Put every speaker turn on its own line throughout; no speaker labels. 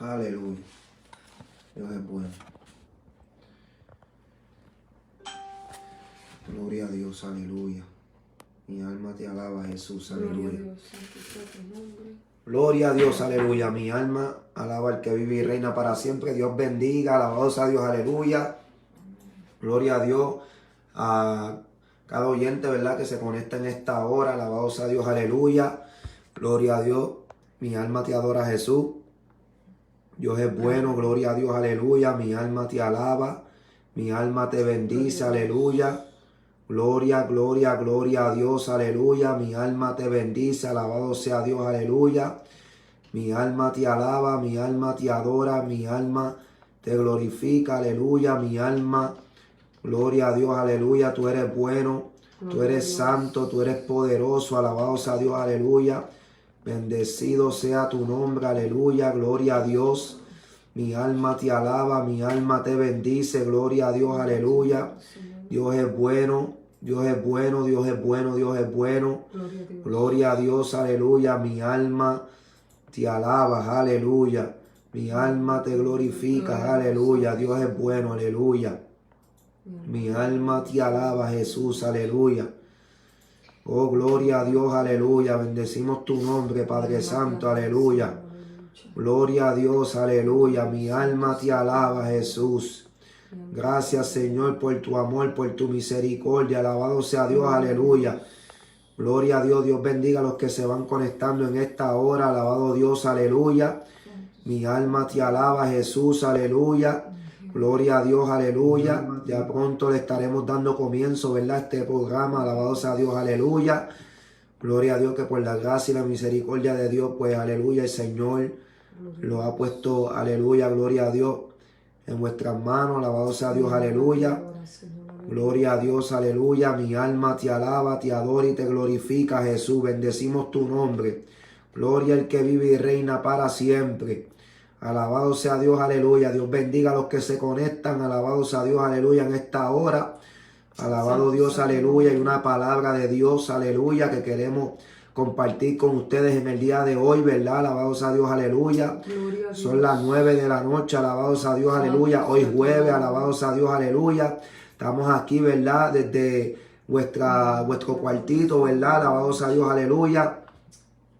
Aleluya. Dios es bueno. Gloria a Dios, aleluya. Mi alma te alaba, Jesús, aleluya. Gloria a Dios, aleluya. Mi alma alaba al que vive y reina para siempre. Dios bendiga, alabados a Dios, aleluya. Gloria a Dios. A cada oyente, ¿verdad?, que se conecta en esta hora. Alabados a Dios, aleluya. Gloria a Dios. Mi alma te adora, Jesús. Dios es bueno, gloria a Dios, aleluya. Mi alma te alaba. Mi alma te bendice, aleluya. Gloria, gloria, gloria a Dios, aleluya. Mi alma te bendice, alabado sea Dios, aleluya. Mi alma te alaba, mi alma te adora, mi alma te glorifica, aleluya. Mi alma, gloria a Dios, aleluya. Tú eres bueno, tú eres santo, tú eres poderoso, alabado sea Dios, aleluya. Bendecido sea tu nombre, aleluya. Gloria a Dios. Mi alma te alaba, mi alma te bendice, gloria a Dios, aleluya. Dios es bueno, Dios es bueno, Dios es bueno, Dios es bueno. Gloria a Dios, aleluya. Mi alma te alaba, aleluya. Mi alma te glorifica, aleluya. Dios es bueno, aleluya. Mi alma te alaba, Jesús, aleluya. Oh, gloria a Dios, aleluya. Bendecimos tu nombre, Padre Santo, aleluya. Gloria a Dios, aleluya. Mi alma te alaba, Jesús. Gracias, Señor, por tu amor, por tu misericordia. Alabado sea Dios, aleluya. Gloria a Dios. Dios bendiga a los que se van conectando en esta hora. Alabado Dios, aleluya. Mi alma te alaba, Jesús, aleluya. Gloria a Dios, aleluya. Ya pronto le estaremos dando comienzo, ¿verdad?, a este programa. Alabado sea Dios, aleluya. Gloria a Dios, que por la gracia y la misericordia de Dios, pues, aleluya, el Señor lo ha puesto, aleluya, gloria a Dios, en vuestras manos. Alabado sea Dios, aleluya. Gloria a Dios, aleluya. Mi alma te alaba, te adora y te glorifica, Jesús. Bendecimos tu nombre. Gloria al que vive y reina para siempre. Alabado sea Dios, aleluya. Dios bendiga a los que se conectan. Alabado sea Dios, aleluya, en esta hora. Alabado Dios, aleluya. Y una palabra de Dios, aleluya, que queremos compartir con ustedes en el día de hoy, ¿verdad? Alabado sea Dios, aleluya. Son las 9 de la noche, alabado sea Dios, aleluya. Hoy jueves, alabado sea Dios, aleluya. Estamos aquí, ¿verdad?, desde vuestro cuartito, ¿verdad? Alabado sea Dios, aleluya.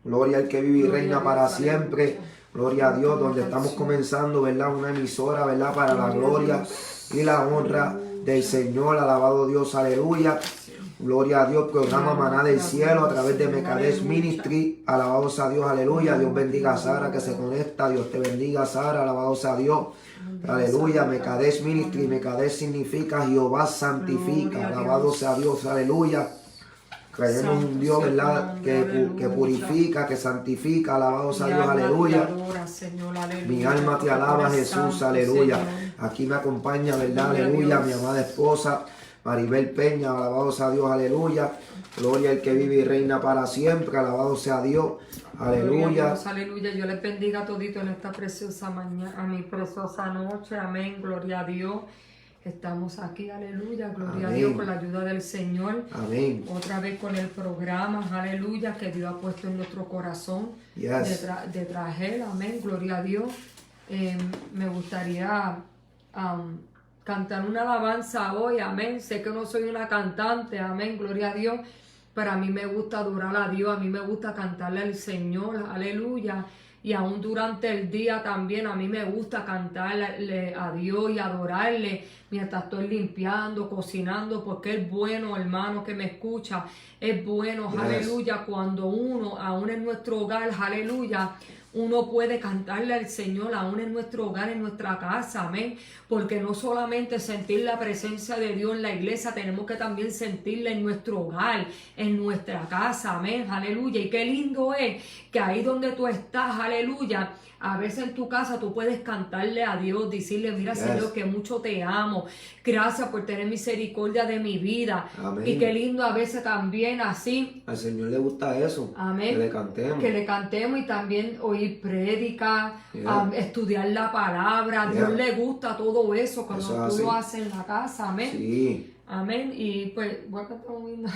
Gloria al que vive y reina para siempre. Gloria a Dios, donde estamos comenzando, ¿verdad?, una emisora, ¿verdad?, para la gloria y la honra del Señor. Alabado Dios, aleluya. Gloria a Dios, programa Maná del Cielo a través de Mekadesh Ministry. Alabado sea Dios, aleluya. Dios bendiga a Sara que se conecta. Dios te bendiga, Sara. Alabado sea Dios. Aleluya. Mekadesh Ministry. Mekadesh significa Jehová santifica. Alabado sea Dios, aleluya. Creemos en un Dios, ¿verdad?, que purifica, que santifica. Alabado sea Dios, aleluya. Mi alma te alaba, Jesús, aleluya. Aquí me acompaña, ¿verdad?, aleluya, mi amada esposa Maribel Peña. Alabado sea Dios, aleluya. Gloria al que vive y reina para siempre. Alabado sea Dios, aleluya.
Dios, aleluya. Yo les bendiga a todito en esta preciosa mañana, a mi preciosa noche. Amén. Gloria a Dios. Estamos aquí, aleluya, gloria a Dios, con la ayuda del Señor.
Amén.
Otra vez con el programa, aleluya, que Dios ha puesto en nuestro corazón. De traer, amén, gloria a Dios. Me gustaría cantar una alabanza hoy, amén. Sé que no soy una cantante, amén, gloria a Dios, pero a mí me gusta adorar a Dios, a mí me gusta cantarle al Señor, aleluya. Y aún durante el día también a mí me gusta cantarle a Dios y adorarle mientras estoy limpiando, cocinando, porque es bueno, hermano, que me escucha. Es bueno, aleluya, cuando uno, aún en nuestro hogar, aleluya, uno puede cantarle al Señor aún en nuestro hogar, en nuestra casa, amén. Porque no solamente sentir la presencia de Dios en la iglesia, tenemos que también sentirla en nuestro hogar, en nuestra casa, amén, aleluya. Y qué lindo es que ahí donde tú estás, aleluya, a veces en tu casa tú puedes cantarle a Dios, decirle, mira, Señor, que mucho te amo, gracias por tener misericordia de mi vida. Amén. Y qué lindo a veces también así.
Al Señor le gusta eso,
amén,
que le cantemos.
Que le cantemos y también oír prédica, estudiar la palabra. A Dios le gusta todo eso cuando tú lo haces en la casa, amén.
Sí.
Amén. Y pues voy a cantar un himno.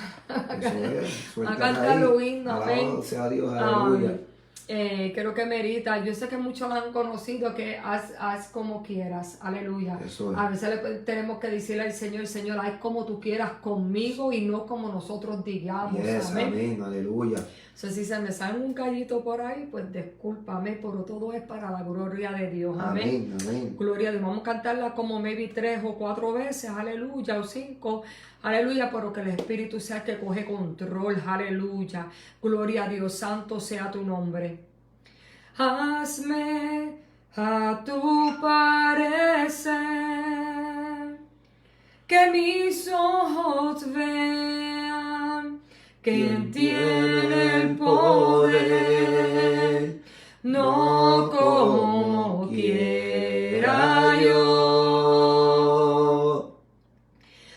Eso es.
A cantar un himno, amén.
Alabado sea Dios, aleluya.
creo que merita, yo sé que muchos la han conocido, que haz como quieras, aleluya. A veces tenemos que decirle al Señor, Señor, haz como tú quieras conmigo y no como nosotros digamos.
Amén, aleluya.
Si se me sale un gallito por ahí, pues discúlpame, pero todo es para la gloria de Dios. Amén. Gloria a Dios. Vamos a cantarla como maybe 3 o 4 veces, aleluya, o 5. Aleluya, pero que el Espíritu sea el que coge control, aleluya. Gloria a Dios, santo sea tu nombre. Hazme a tu parecer, que mis ojos vean quien tiene el poder, no como quiera yo,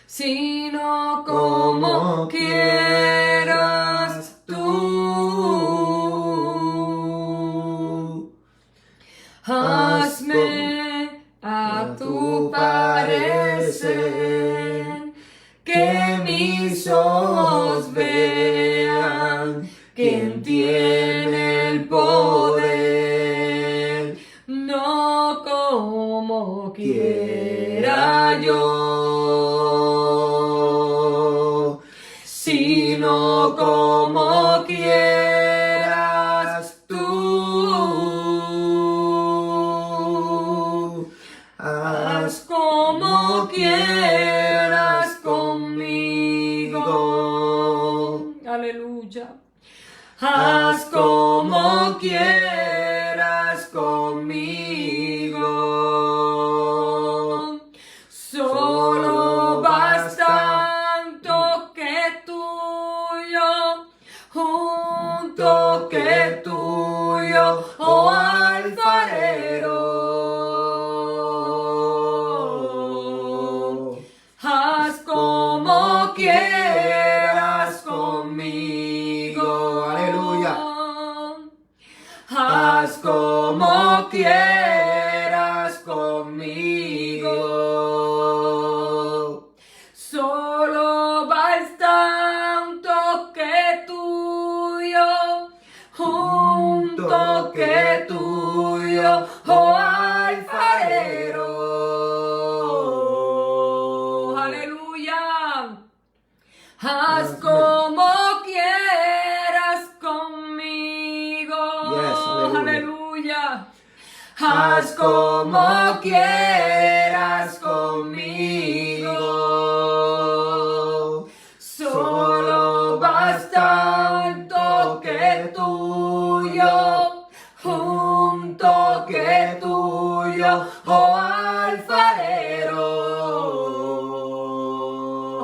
sino como quieras tú. Hazme a tu parecer, que mis ojos vean quien tiene el poder, no como quiera yo, sino como quieras tú. Haz como quieras conmigo. Aleluya. Haz como quieras conmigo. Solo basta un toque tuyo, un toque tuyo, oh alfarero. Haz como quieras conmigo.
Aleluya.
Haz como quieras conmigo. Solo basta un toque tuyo, un toque tuyo, oh alfarero. Aleluya. Haz como quieras conmigo. Aleluya. Haz como quieras conmigo. Solo basta un toque tuyo, un toque tuyo, oh alfarero.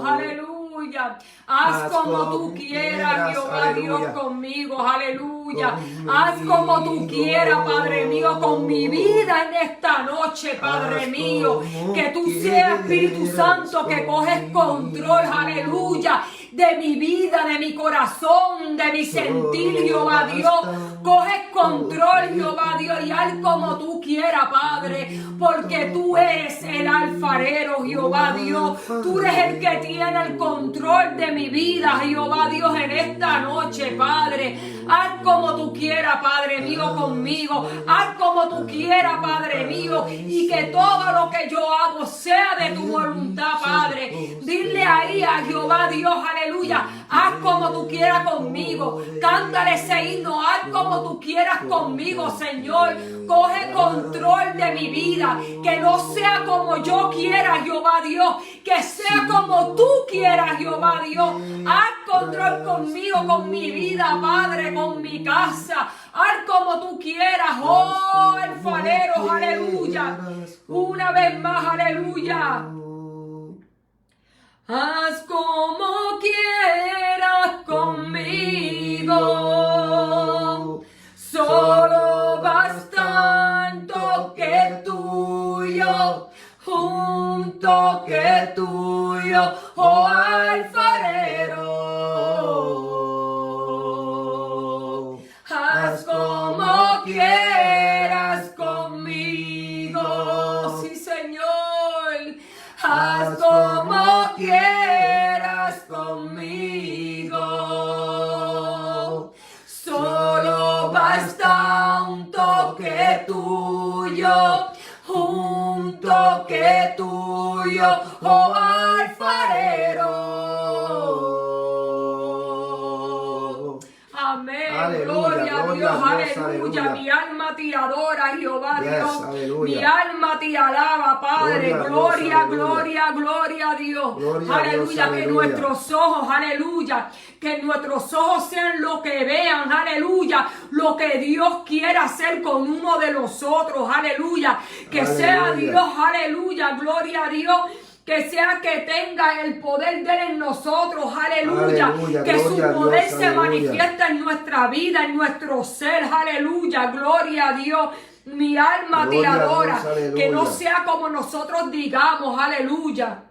Aleluya. Haz como tú quieras, Jehová Dios, conmigo, aleluya. Haz como tú quieras, Padre mío, con mi vida en esta noche, Padre mío. Que tú seas, Espíritu Santo, que coges control, aleluya, de mi vida, de mi corazón, de mi sentir, Jehová Dios. Coges control, Jehová Dios, y haz como tú quieras, Padre, porque tú eres el alfarero, Jehová Dios. Tú eres el que tiene el control de mi vida, Jehová Dios, en esta noche, Padre. Haz como tú quieras, Padre mío, conmigo. Haz como tú quieras, Padre mío, y que todo lo que yo hago sea de tu voluntad, Padre. Dile ahí a Jehová Dios, aleluya, haz como tú quieras conmigo. Cántale ese himno, haz como tú quieras conmigo, Señor. Coge control de mi vida, que no sea como yo quiera, Jehová Dios, que sea como tú quieras, Jehová Dios. Haz control conmigo, con mi vida, Padre, con mi casa. Haz como tú quieras, oh alfarero, aleluya. Una vez más, aleluya. Haz como quieras conmigo. Solo basta un toque tuyo, un toque tuyo, oh alfarero. Haz como quieras conmigo, sí, Señor. Haz como quieras conmigo. Solo basta tuyo, un toque tuyo, oh alfarero. Amén. Aleluya, gloria a Dios, aleluya. Mi alma te adora, Jehová Dios. Aleluya. Mi alma te alaba, Padre. Gloria, gloria, gloria a Dios. Aleluya, que nuestros ojos, aleluya, que nuestros ojos sean lo que vean, aleluya, lo que Dios quiera hacer con uno de nosotros, aleluya. Que sea Dios, aleluya, gloria a Dios. Que sea que tenga el poder de Él en nosotros, aleluya. Aleluya, que su poder Dios, se manifiesta en nuestra vida, en nuestro ser, aleluya. Gloria a Dios. Mi alma gloria te adora. Dios, que no sea como nosotros digamos, aleluya.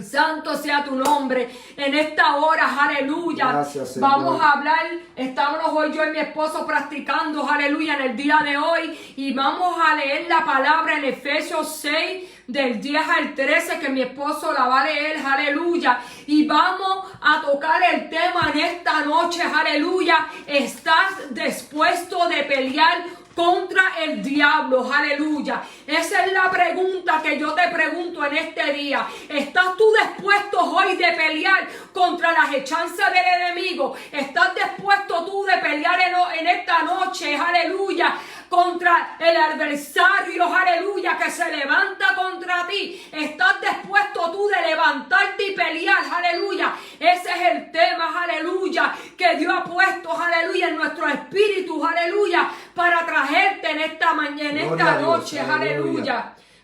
Santo sea tu nombre en esta hora, aleluya. Gracias, vamos a hablar, estábamos hoy yo y mi esposo practicando, aleluya, en el día de hoy, y vamos a leer la palabra en Efesios 6 del 10 al 13, que mi esposo la va a leer, aleluya, y vamos a tocar el tema en esta noche, aleluya. ¿Estás dispuesto de pelear contra el diablo? Aleluya. Esa es la pregunta que yo te pregunto en este día. ¿Estás tú dispuesto hoy de pelear contra las hechanzas del enemigo? ¿Estás dispuesto tú de pelear en esta noche, aleluya, contra el adversario, aleluya, que se levanta contra ti? ¿Estás dispuesto tú de levantarte y pelear, aleluya? Ese es el tema, aleluya, que Dios ha puesto, aleluya, en nuestro espíritu, aleluya, para traerte en esta mañana, en esta noche, aleluya.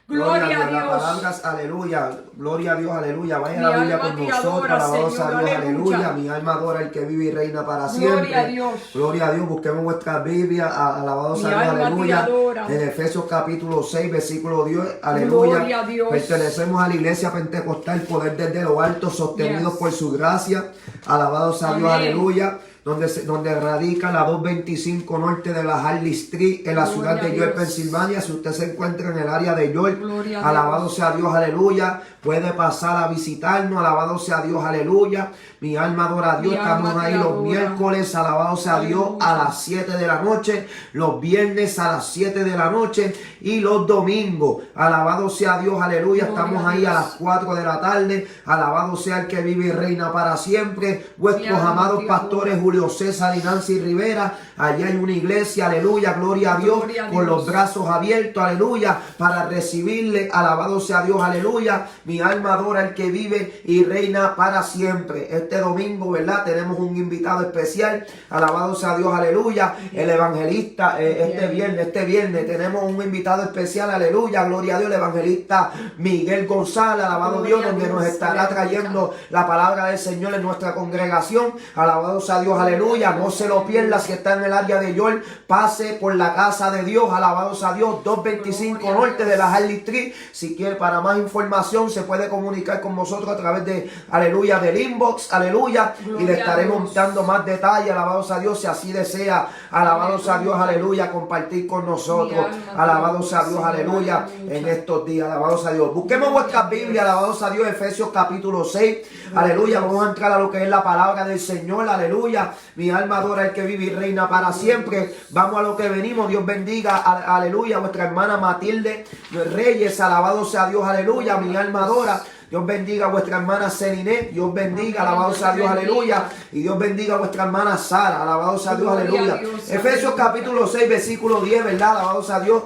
Gloria a Dios.
Las palabras, aleluya. Gloria a Dios, aleluya. Vaya la Biblia con nosotros. Alabados a Dios, aleluya. Mi alma adora el que vive y reina para siempre.
Gloria a Dios.
Gloria a Dios. Busquemos vuestra Biblia. Alabados a Dios, aleluya. En Efesios capítulo 6, versículo 10, aleluya.
Gloria a Dios.
Pertenecemos a la iglesia pentecostal, poder desde lo alto, sostenidos por su gracia. Alabados a Dios, aleluya. Donde radica la 225 norte de la Harley Street, en la ciudad de York, Pensilvania. Si usted se encuentra en el área de York, alabado sea Dios, aleluya, puede pasar a visitarnos, alabado sea Dios, aleluya. Mi alma adora a Dios. Estamos ahí los miércoles, alabado sea Dios, a las 7 de la noche, los viernes a las 7 de la noche y los domingos, alabado sea Dios, aleluya. Estamos ahí a las 4 de la tarde, alabado sea el que vive y reina para siempre. Vuestros amados pastores Julio César y Nancy Rivera, allá hay una iglesia, aleluya, gloria a Dios, con los brazos abiertos, aleluya, para recibirle, alabado sea Dios, aleluya. Mi alma adora el que vive y reina para siempre. Este domingo, ¿verdad? Tenemos un invitado especial, alabado sea Dios, aleluya, el evangelista. Este viernes tenemos un invitado especial, aleluya, gloria a Dios, el evangelista Miguel González, alabado Dios, donde nos estará trayendo la palabra del Señor en nuestra congregación, alabado sea Dios, aleluya. No se lo pierda. Si está en el área de York, pase por la casa de Dios, alabado sea Dios, 225 norte de la Harley Street. Si quiere, para más información, se puede comunicar con nosotros a través de, aleluya, del inbox, aleluya, y le estaremos dando más detalles, alabado sea Dios, si así desea, alabado sea Dios, aleluya, compartir con nosotros, alabado sea Dios, aleluya, en estos días, alabado sea Dios. Busquemos vuestra Biblia, alabado sea Dios, Efesios capítulo 6, aleluya. Vamos a entrar a lo que es la palabra del Señor, aleluya. Mi alma adora el que vive y reina para siempre. Vamos a lo que venimos. Dios bendiga, aleluya, vuestra hermana Matilde Reyes, alabado sea Dios, aleluya. Mi alma adora. Dios bendiga a vuestra hermana Celiné. Dios bendiga, alabado sea Dios, aleluya. Y Dios bendiga a vuestra hermana Sara, alabado sea Dios, aleluya. Efesios capítulo 6, versículo 10, ¿verdad? Alabado sea Dios.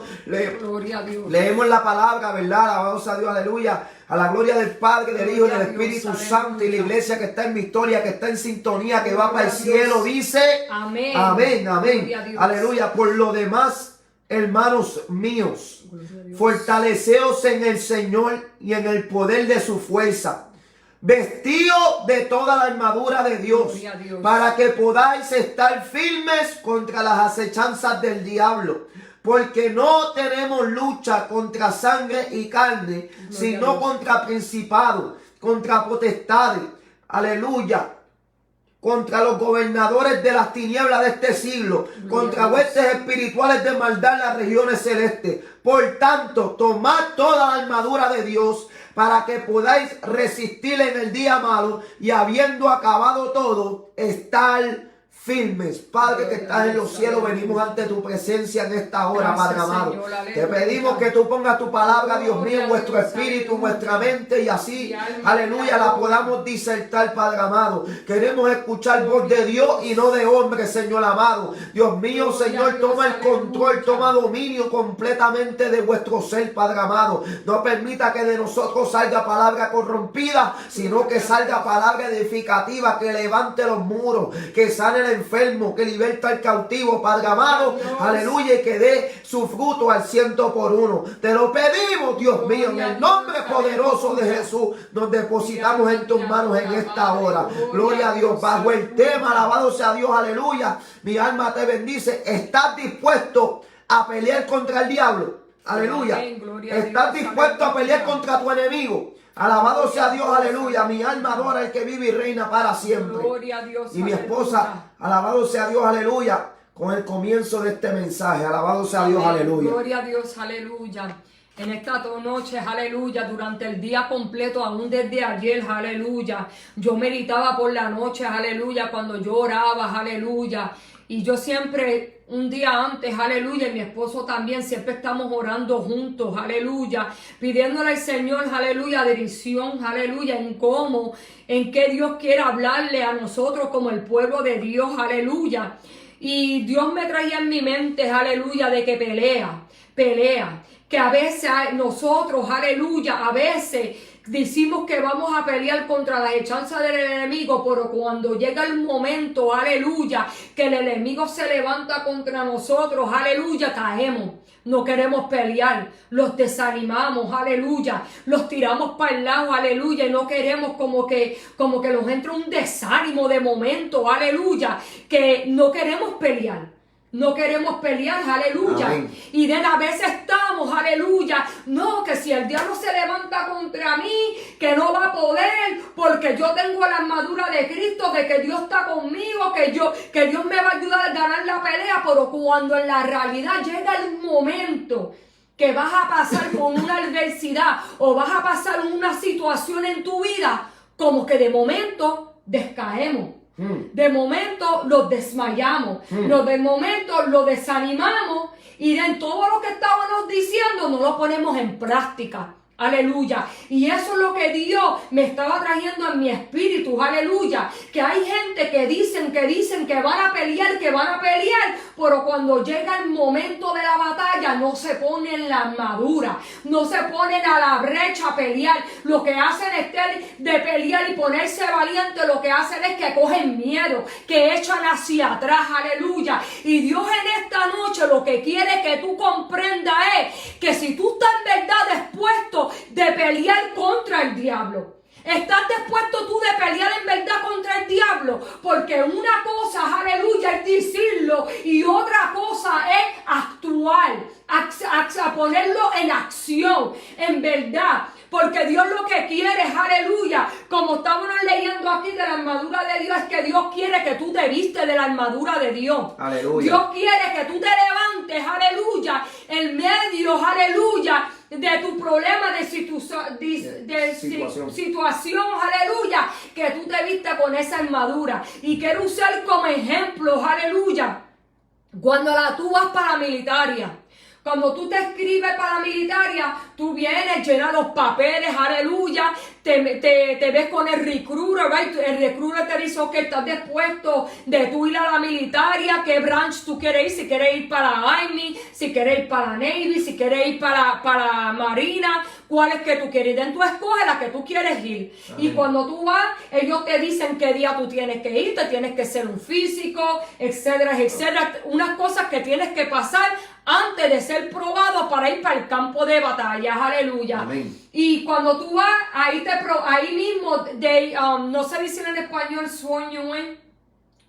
Leemos la palabra, ¿verdad? Alabado sea Dios, aleluya. A la gloria del Padre, del Hijo y del Espíritu Santo, y la iglesia que está en victoria, que está en sintonía, que va para el cielo, dice amén, amén, amén, aleluya. Por lo demás, hermanos míos, fortaleceos en el Señor y en el poder de su fuerza, vestidos de toda la armadura de Dios, para que podáis estar firmes contra las acechanzas del diablo. Porque no tenemos lucha contra sangre y carne, sino contra principados, contra potestades, aleluya, contra los gobernadores de las tinieblas de este siglo, contra huestes espirituales de maldad en las regiones celestes. Por tanto, tomad toda la armadura de Dios para que podáis resistir en el día malo y habiendo acabado todo, estar firmes. Padre que estás en los cielos, venimos ante tu presencia en esta hora, Padre amado. Te pedimos que tú pongas tu palabra, Dios mío, en nuestro espíritu, en nuestra mente, y así, aleluya, la podamos disertar, Padre amado. Queremos escuchar voz de Dios y no de hombre, Señor amado. Dios mío, Señor, toma el control, toma dominio completamente de vuestro ser, Padre amado. No permita que de nosotros salga palabra corrompida, sino que salga palabra edificativa, que levante los muros, que sane el enfermo, que liberta al cautivo, Padre amado, aleluya, y que dé su fruto al 100%. Te lo pedimos, Dios mío, en el nombre poderoso de Jesús. Nos depositamos en tus manos en esta hora. Gloria a Dios. Bajo el tema, alabado sea Dios, aleluya. Mi alma te bendice. ¿Estás dispuesto a pelear contra el diablo? Aleluya. ¿Estás dispuesto a pelear contra tu enemigo? Alabado sea Dios, aleluya. Mi alma adora al que vive y reina para siempre.
Gloria a Dios,
y mi esposa, alabado sea Dios, aleluya, con el comienzo de este mensaje. Alabado sea Dios, aleluya.
Gloria a Dios, aleluya. En esta noche, aleluya, durante el día completo, aún desde ayer, aleluya. Yo meditaba por la noche, aleluya, cuando yo oraba, aleluya. Y yo siempre, un día antes, aleluya, y mi esposo también, siempre estamos orando juntos, aleluya, pidiéndole al Señor, aleluya, dirección, aleluya, en cómo, en qué Dios quiere hablarle a nosotros como el pueblo de Dios, aleluya. Y Dios me traía en mi mente, aleluya, de que pelea, que a veces nosotros, aleluya, a veces decimos que vamos a pelear contra las hechanzas del enemigo, pero cuando llega el momento, aleluya, que el enemigo se levanta contra nosotros, aleluya, caemos. No queremos pelear, los desanimamos, aleluya, los tiramos para el lado, aleluya, y no queremos como que nos entra un desánimo de momento, aleluya, que no queremos pelear. No queremos pelear, aleluya. Amén. Y a veces estamos, aleluya. No, que si el diablo se levanta contra mí, que no va a poder, porque yo tengo la armadura de Cristo, de que Dios está conmigo, que Dios me va a ayudar a ganar la pelea. Pero cuando en la realidad llega el momento que vas a pasar con una adversidad o vas a pasar una situación en tu vida, como que de momento descaemos. De momento los desmayamos, de momento los desanimamos y en todo lo que estábamos diciendo no lo ponemos en práctica. Aleluya. Y eso es lo que Dios me estaba trayendo en mi espíritu. Aleluya. Que hay gente que dicen que van a pelear, pero cuando llega el momento de la batalla no se ponen la armadura, no se ponen a la brecha a pelear. Lo que hacen es de pelear y ponerse valiente, lo que hacen es que cogen miedo, que echan hacia atrás. Aleluya. Y Dios en esta noche lo que quiere que tú comprendas es que si tú estás en verdad dispuesto de pelear contra el diablo, ¿estás dispuesto tú de pelear en verdad contra el diablo? Porque una cosa, aleluya, es decirlo y otra cosa es actuar, ponerlo en acción, en verdad. Porque Dios lo que quiere es, aleluya, como estábamos leyendo aquí de la armadura de Dios, es que Dios quiere que tú te vistes de la armadura de Dios. Aleluya. Dios quiere que tú te levantes, aleluya, en medio, aleluya, de tu problema, de situación, aleluya, que tú te vistes con esa armadura. Y quiero usar como ejemplo, aleluya, cuando tú vas para la militaria. Cuando tú te escribes para la militaria, tú vienes, llenas los papeles, aleluya, te ves con el recruiter, right? El recruiter te dice que estás dispuesto de tú ir a la militaria, qué branch tú quieres ir, si quieres ir para la Army, si quieres ir para la Navy, si quieres ir para la Marina, cuál es que tú quieres ir. Tú escoges la que tú quieres ir. Amén. Y cuando tú vas, ellos te dicen qué día tú tienes que ir, te tienes que ser un físico, etcétera, etcétera. Unas cosas que tienes que pasar antes de ser probado para ir para el campo de batallas, aleluya. Amén. Y cuando tú vas, ahí mismo, no sé decir en español, sworn you in.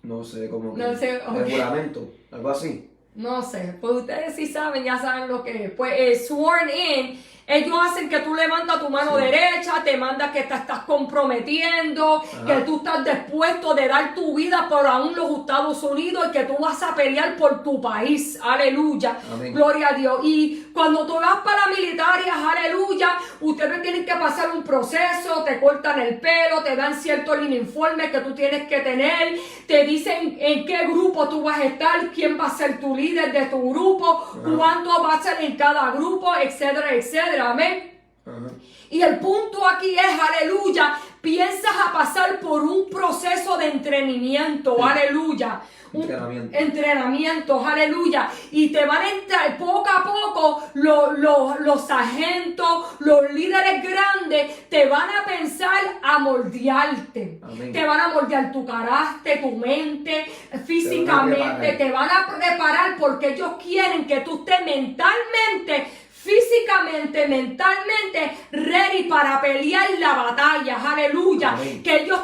No sé, como que no sé, okay. Juramento, algo así.
No sé, pues ustedes sí saben, ya saben lo que es. Pues sworn in Ellos hacen que tú levantas tu mano derecha, te mandan que te estás comprometiendo, que tú estás dispuesto de dar tu vida por aún los Estados Unidos y que tú vas a pelear por tu país. Aleluya. Amén. Gloria a Dios. Y cuando tú vas para la militaria, aleluya, ustedes tienen que pasar un proceso, te cortan el pelo, te dan ciertos uniformes que tú tienes que tener, te dicen en qué grupo tú vas a estar, quién va a ser tu líder de tu grupo, cuánto va a ser en cada grupo, etcétera, etcétera. Amén. Y el punto aquí es, aleluya, piensas a pasar por un proceso de entrenamiento, aleluya. Entrenamiento, aleluya. Y te van a entrar poco a poco los sargentos, los líderes grandes, te van a pensar a moldearte. Amén. Te van a moldear tu carácter, tu mente, físicamente, te van a preparar porque ellos quieren que tú estés mentalmente, físicamente, mentalmente ready para pelear la batalla, aleluya. Amén. Que ellos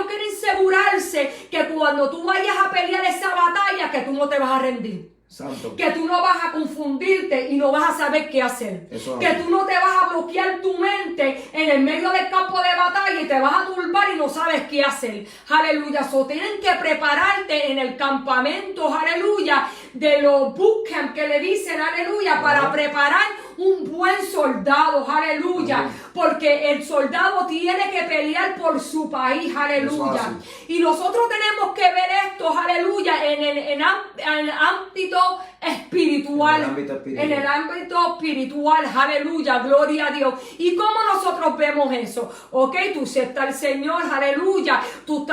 quieren asegurarse que cuando tú vayas a pelear esa batalla, que tú no te vas a rendir. Santo. Que tú no vas a confundirte y no vas a saber qué hacer. Que tú no te vas a bloquear tu mente en el medio del campo de batalla y te vas a turbar y no sabes qué hacer. Aleluya. So, tienen que prepararte en el campamento, aleluya, de los bootcamp que le dicen, aleluya, para preparar un buen soldado, aleluya. Porque el soldado tiene que pelear por su país, aleluya. Y nosotros tenemos que ver esto, aleluya, en el ámbito espiritual. En el ámbito espiritual, aleluya, gloria a Dios. ¿Y cómo nosotros vemos eso? Ok, tú aceptas al Señor, aleluya. Tú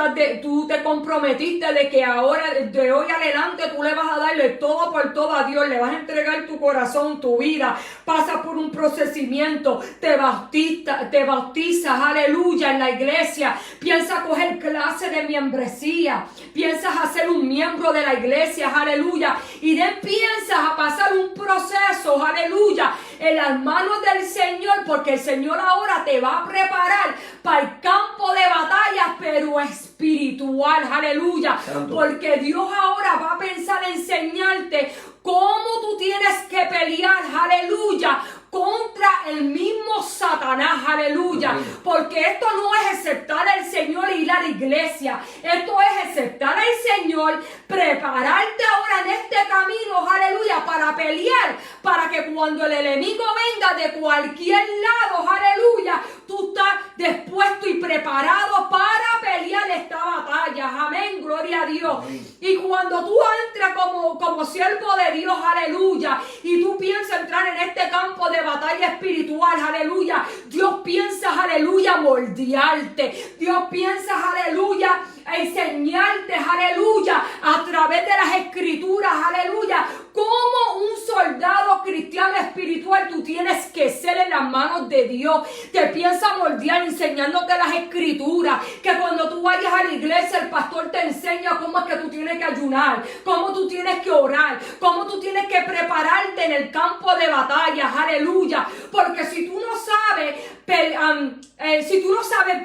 te comprometiste de que ahora, de hoy adelante, tú le vas a darle todo por todo a Dios. Le vas a entregar tu corazón, tu vida. Pasas por un procedimiento, te bautizas, aleluya, en la iglesia. Piensas coger clase de membresía. Piensas hacer un miembro de la iglesia, aleluya. Y piensas a pasar un proceso, aleluya, en las manos del Señor, porque el Señor ahora te va a preparar para el campo de batalla, pero espiritual, aleluya. Santo. Porque Dios ahora va a pensar en enseñarte cómo tú tienes que pelear, aleluya, contra el mismo Satanás, aleluya. Porque esto no es aceptar al Señor y ir a la iglesia. Esto es aceptar al Señor, prepararte ahora en este camino, aleluya, para pelear, para que cuando el enemigo venga de cualquier lado, aleluya, tú estás dispuesto y preparado para pelear esta batalla. Amén, gloria a Dios. Amén. Y cuando tú entras como siervo de Dios, aleluya, y tú piensas entrar en este campo de batalla espiritual, aleluya, Dios piensa, aleluya, moldearte. Dios piensa, aleluya, enseñarte, aleluya, a través de las escrituras, aleluya, como un soldado cristiano espiritual tú tienes que ser en las manos de Dios. Te piensa moldear enseñándote las escrituras, que cuando tú vayas a la iglesia el pastor te enseña cómo es que tú tienes que ayunar, cómo tú tienes que orar, cómo tú tienes que prepararte en el campo de batalla, aleluya. Porque si tú no sabes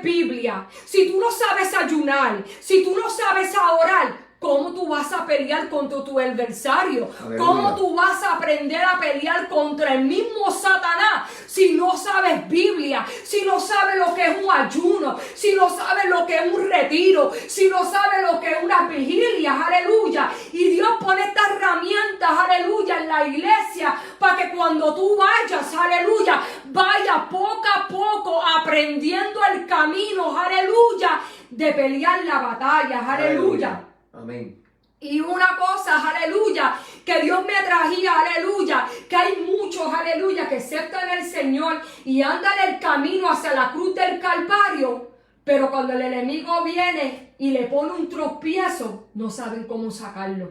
Biblia, si tú no sabes ayunar, si tú no sabes orar, ¿cómo tú vas a pelear contra tu adversario? Aleluya. ¿Cómo tú vas a aprender a pelear contra el mismo Satanás si no sabes Biblia? Si no sabes lo que es un ayuno, si no sabes lo que es un retiro, si no sabes lo que es unas vigilias, aleluya. Y Dios pone estas herramientas, aleluya, en la iglesia para que cuando tú vayas, aleluya, vayas poco a poco aprendiendo el camino, aleluya, de pelear la batalla, aleluya.
Amén.
Y una cosa, aleluya, que Dios me trajía, aleluya, que hay muchos, aleluya, que aceptan al Señor y andan el camino hacia la cruz del Calvario, pero cuando el enemigo viene y le pone un tropiezo, no saben cómo sacarlo.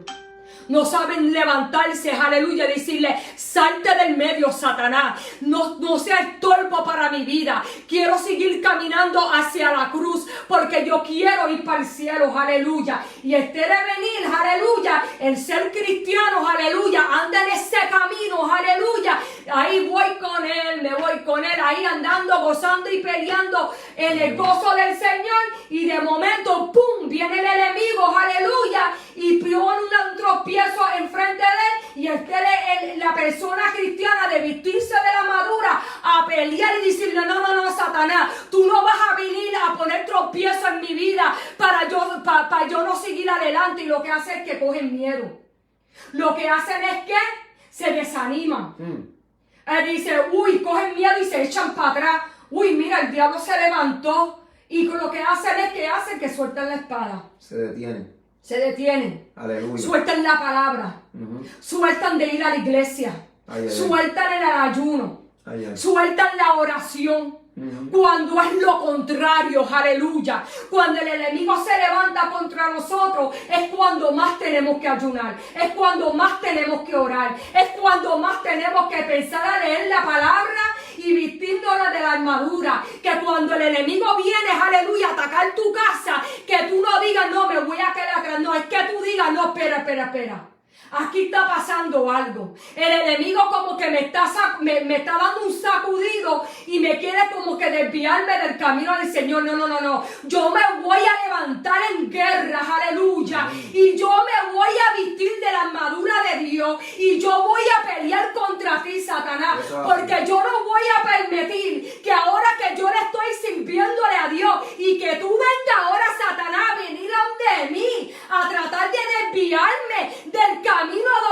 No saben levantarse, aleluya, decirle, salte del medio, Satanás. No sea estorbo para mi vida. Quiero seguir caminando hacia la cruz porque yo quiero ir para el cielo, aleluya. Y este de venir, aleluya, el ser cristiano, aleluya, anda en ese camino, aleluya. Ahí voy con él, me voy con él, ahí andando, gozando y peleando en el gozo del Señor. Y de momento, ¡pum!, viene el enemigo, aleluya, y pone un tropiezo enfrente de él Y la persona cristiana de vestirse de la armadura a pelear y decirle, no, Satanás, tú no vas a venir a poner tropiezo en mi vida para yo no seguir adelante. Y lo que hace es que cogen miedo. Lo que hacen es que se desaniman. Dice, cogen miedo y se echan para atrás. Mira, el diablo se levantó. Y lo que hacen es que sueltan la espada.
Se detienen.
Se detienen.
Aleluya.
Sueltan la palabra. Sueltan de ir a la iglesia. Sueltan el ayuno. Sueltan la oración. Cuando es lo contrario, aleluya. Cuando el enemigo se levanta contra nosotros, es cuando más tenemos que ayunar, es cuando más tenemos que orar, es cuando más tenemos que pensar a leer la palabra y vistiéndola de la armadura. Que cuando el enemigo viene, aleluya, a atacar tu casa, que tú no digas, no, me voy a quedar atrás. No, es que tú digas, no, espera. Aquí está pasando algo. El enemigo como que me está dando un sacudido y me quiere como que desviarme del camino del Señor. No. Yo me voy a levantar en guerra, aleluya. Y yo me voy a vestir de la armadura de Dios. Y yo voy a pelear contra ti, Satanás. Porque yo no voy a permitir que ahora que yo le estoy sirviéndole a Dios y que tú vengas ahora, Satanás, a venir a donde mí, a tratar de desviarme del camino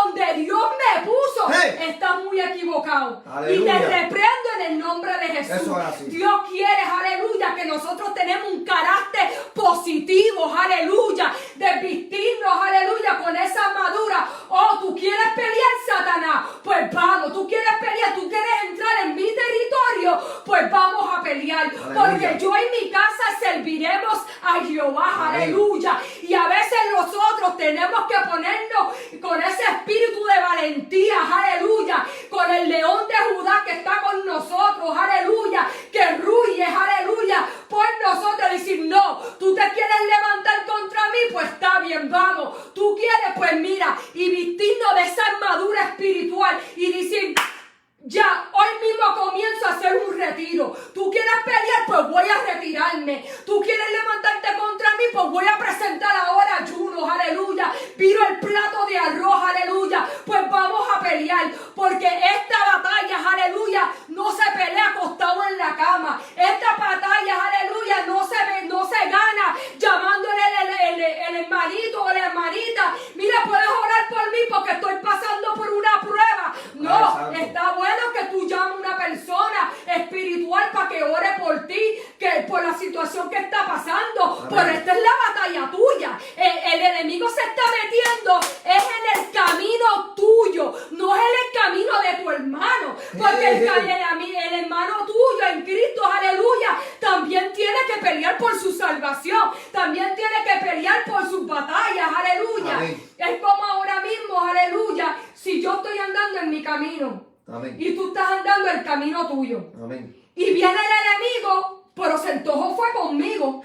donde Dios me puso. Estás muy equivocado. Aleluya. Y te reprendo en el nombre de Jesús. Dios quiere, aleluya, que nosotros tenemos un carácter positivo, aleluya, de vestirnos, aleluya, con esa armadura. ¿Tú quieres pelear, Satanás? Pues vamos. ¿Tú quieres pelear? ¿Tú quieres entrar en mi territorio? Pues vamos a pelear. Aleluya. Porque yo en mi casa serviremos a Jehová, aleluya. Y a veces nosotros tenemos que ponernos con ese espíritu de valentía, aleluya, con el león de Judá que está con nosotros, aleluya, que ruye, aleluya, por nosotros. Decir, no, tú te quieres levantar contra mí, pues está bien, vamos. Tú quieres, pues mira, y vestirnos de esa armadura espiritual y decir, ya, hoy mismo comienzo a hacer un retiro. Tú quieres pelear, pues voy a retirarme. Tú quieres levantarte contra mí, pues voy a presentar ahora ayunos, aleluya. Viro el plato de arroz, aleluya. Pues vamos a pelear, porque esta batalla, aleluya, no se pelea acostado en la cama. Esta batalla, aleluya, no se gana llamándole el hermanito o la hermanita. Mira, puedes orar por mí porque estoy pasando por una prueba. No, está bueno que tú llames a una persona espiritual para que ore por ti, que por la situación que está pasando. Pero esta es la batalla tuya. El enemigo se está metiendo es en el camino tuyo, no es en el camino de tu hermano. Porque el hermano tuyo en Cristo, aleluya, también tiene que pelear por su salvación, también tiene que pelear por sus batallas, aleluya. Amén. Es como ahora mismo, aleluya, si yo estoy andando en mi camino, amén, y tú estás andando el camino tuyo, amén, y viene el enemigo, pero se antojó fue conmigo,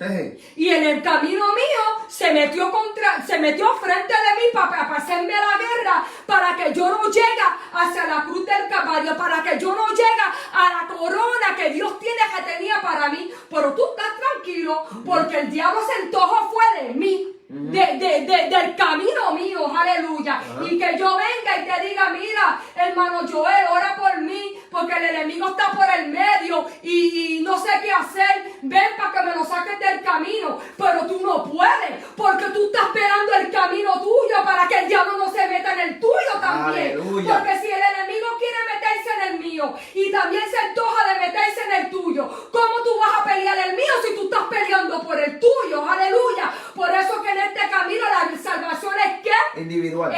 y en el camino mío se metió frente de mí para hacerme la guerra, para que yo no llegue hacia la cruz del Calvario, para que yo no llegue a la corona que Dios tenía para mí. Pero tú estás tranquilo, porque el diablo se antojó fue de mí, del camino mío, aleluya. Y que yo venga y te diga, mira, hermano Joel, ora por mí, porque el enemigo está por el medio y no sé qué hacer. Ven para que me lo saques del camino. Pero tú no puedes, porque tú estás esperando el camino tuyo para que el diablo no se meta en el tuyo también. Aleluya. Porque si el enemigo quiere meterse en el mío y también se antoja de meterse en el tuyo, ¿cómo tú vas a pelear el mío si tú estás peleando por el tuyo? Aleluya. Por eso que en este camino la salvación es ¿qué? Individual.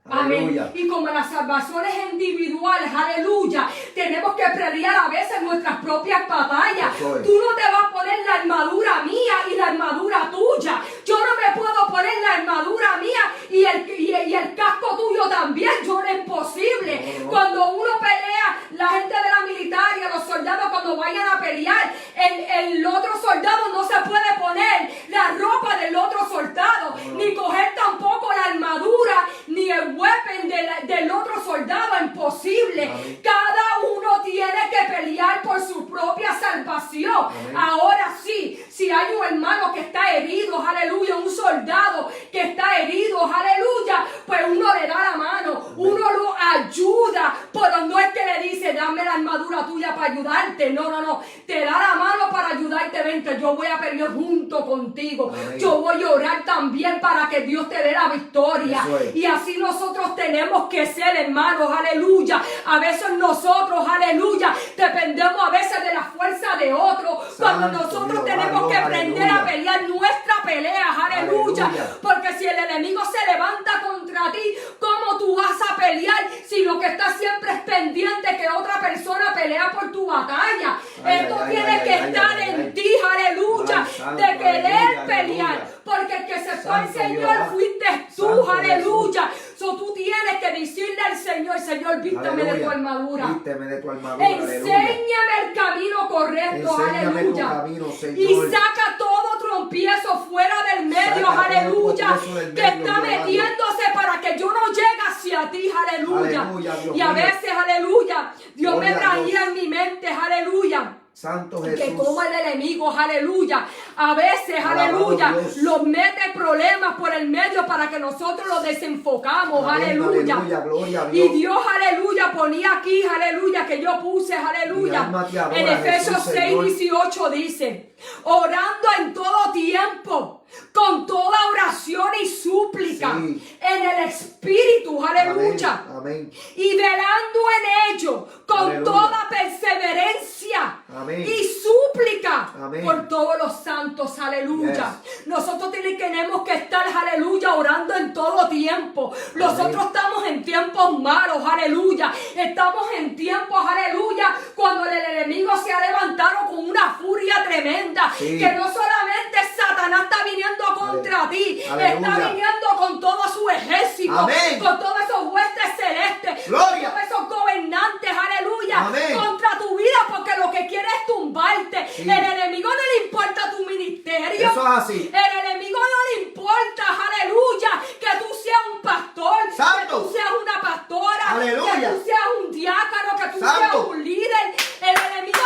Aleluya. Amén. Y como la salvación es individual, aleluya, tenemos que pelear a veces nuestras propias batallas. Tú no te vas a poner la armadura mía y la armadura tuya. Yo no me puedo poner la armadura mía y el casco tuyo también. No es posible. No. Cuando uno pelea, la gente de la militaria, los soldados cuando vayan a pelear, el otro soldado no se puede poner la ropa del otro soldado, ni coger tampoco la armadura, ni ni el weapon del otro soldado, imposible.
Amén.
Cada uno tiene que pelear por su propia salvación.
Amén.
Ahora sí, si hay un hermano que está herido, aleluya, un soldado que está herido, aleluya, pues uno le da la mano,
Amén.
uno lo ayuda, pero no es que le dice, dame la armadura tuya para ayudarte, no, te da la mano para ayudarte, vente, yo voy a pelear junto contigo,
Amén.
yo voy a orar también para que Dios te dé la victoria. Y así nosotros tenemos que ser, hermanos, aleluya. A veces nosotros, aleluya, dependemos a veces de la fuerza de otros, cuando nosotros tenemos que aprender a pelear nuestra pelea, aleluya. Porque si el enemigo se levanta contra ti, ¿cómo tú vas a pelear si lo que estás siempre es pendiente que otra persona pelea por tu batalla? Esto tiene que estar en ti, aleluya, de querer pelear, porque el que se fue al Señor fuiste tú, aleluya. So tú tienes que decirle al Señor, Señor, vísteme de tu armadura.
Vísteme de tu armadura.
Enséñame el camino correcto,
Enséñame
aleluya.
tu camino, Señor.
Y saca todo trompiezo fuera del medio,
Saca
aleluya,
todo trompiezo del
que
medio,
está
Jehová,
metiéndose para que yo no llegue hacia ti, aleluya.
Aleluya, Dios
Y a
mío.
veces, aleluya, Dios
Gloria
me
a
traía
Dios.
en mi mente, aleluya,
Santo
que
Jesús.
como el enemigo, aleluya, a veces,
Alabado
aleluya,
Dios.
los mete problemas por el medio para que nosotros los desenfocamos,
Amén,
aleluya.
gloria a
Y
Dios.
Dios, aleluya, ponía aquí, aleluya, que yo puse,
Mi
aleluya,
alma te adora,
en Efesios
Jesús,
6,
Señor.
18 dice, orando en todo tiempo, con toda oración y súplica,
Sí.
en el Espíritu, aleluya.
Amén. Amén.
Y velando en ello con
Aleluya.
toda perseverancia
Amén.
y súplica
Amén.
por todos los santos, aleluya.
Yes.
Nosotros tenemos que estar, aleluya, orando en todo tiempo. Nosotros estamos en tiempos malos, aleluya. Estamos en tiempos, aleluya, cuando el enemigo se ha levantado con una furia tremenda.
Sí.
Que no solamente Satanás está viniendo contra ti,
Aleluya.
está viniendo con todo su ejército,
Amén.
con todos esos huestes celestes,
Gloria.
con todos esos gobernantes, aleluya,
Amén.
contra tu vida, porque lo que quiere es tumbarte.
Sí.
El enemigo no le importa tu ministerio.
Eso es así.
El enemigo no le importa, aleluya, que tú seas un pastor,
Santo.
que tú seas una pastora,
Aleluya.
que tú seas un diácono, que tú
Santo.
seas un líder. El enemigo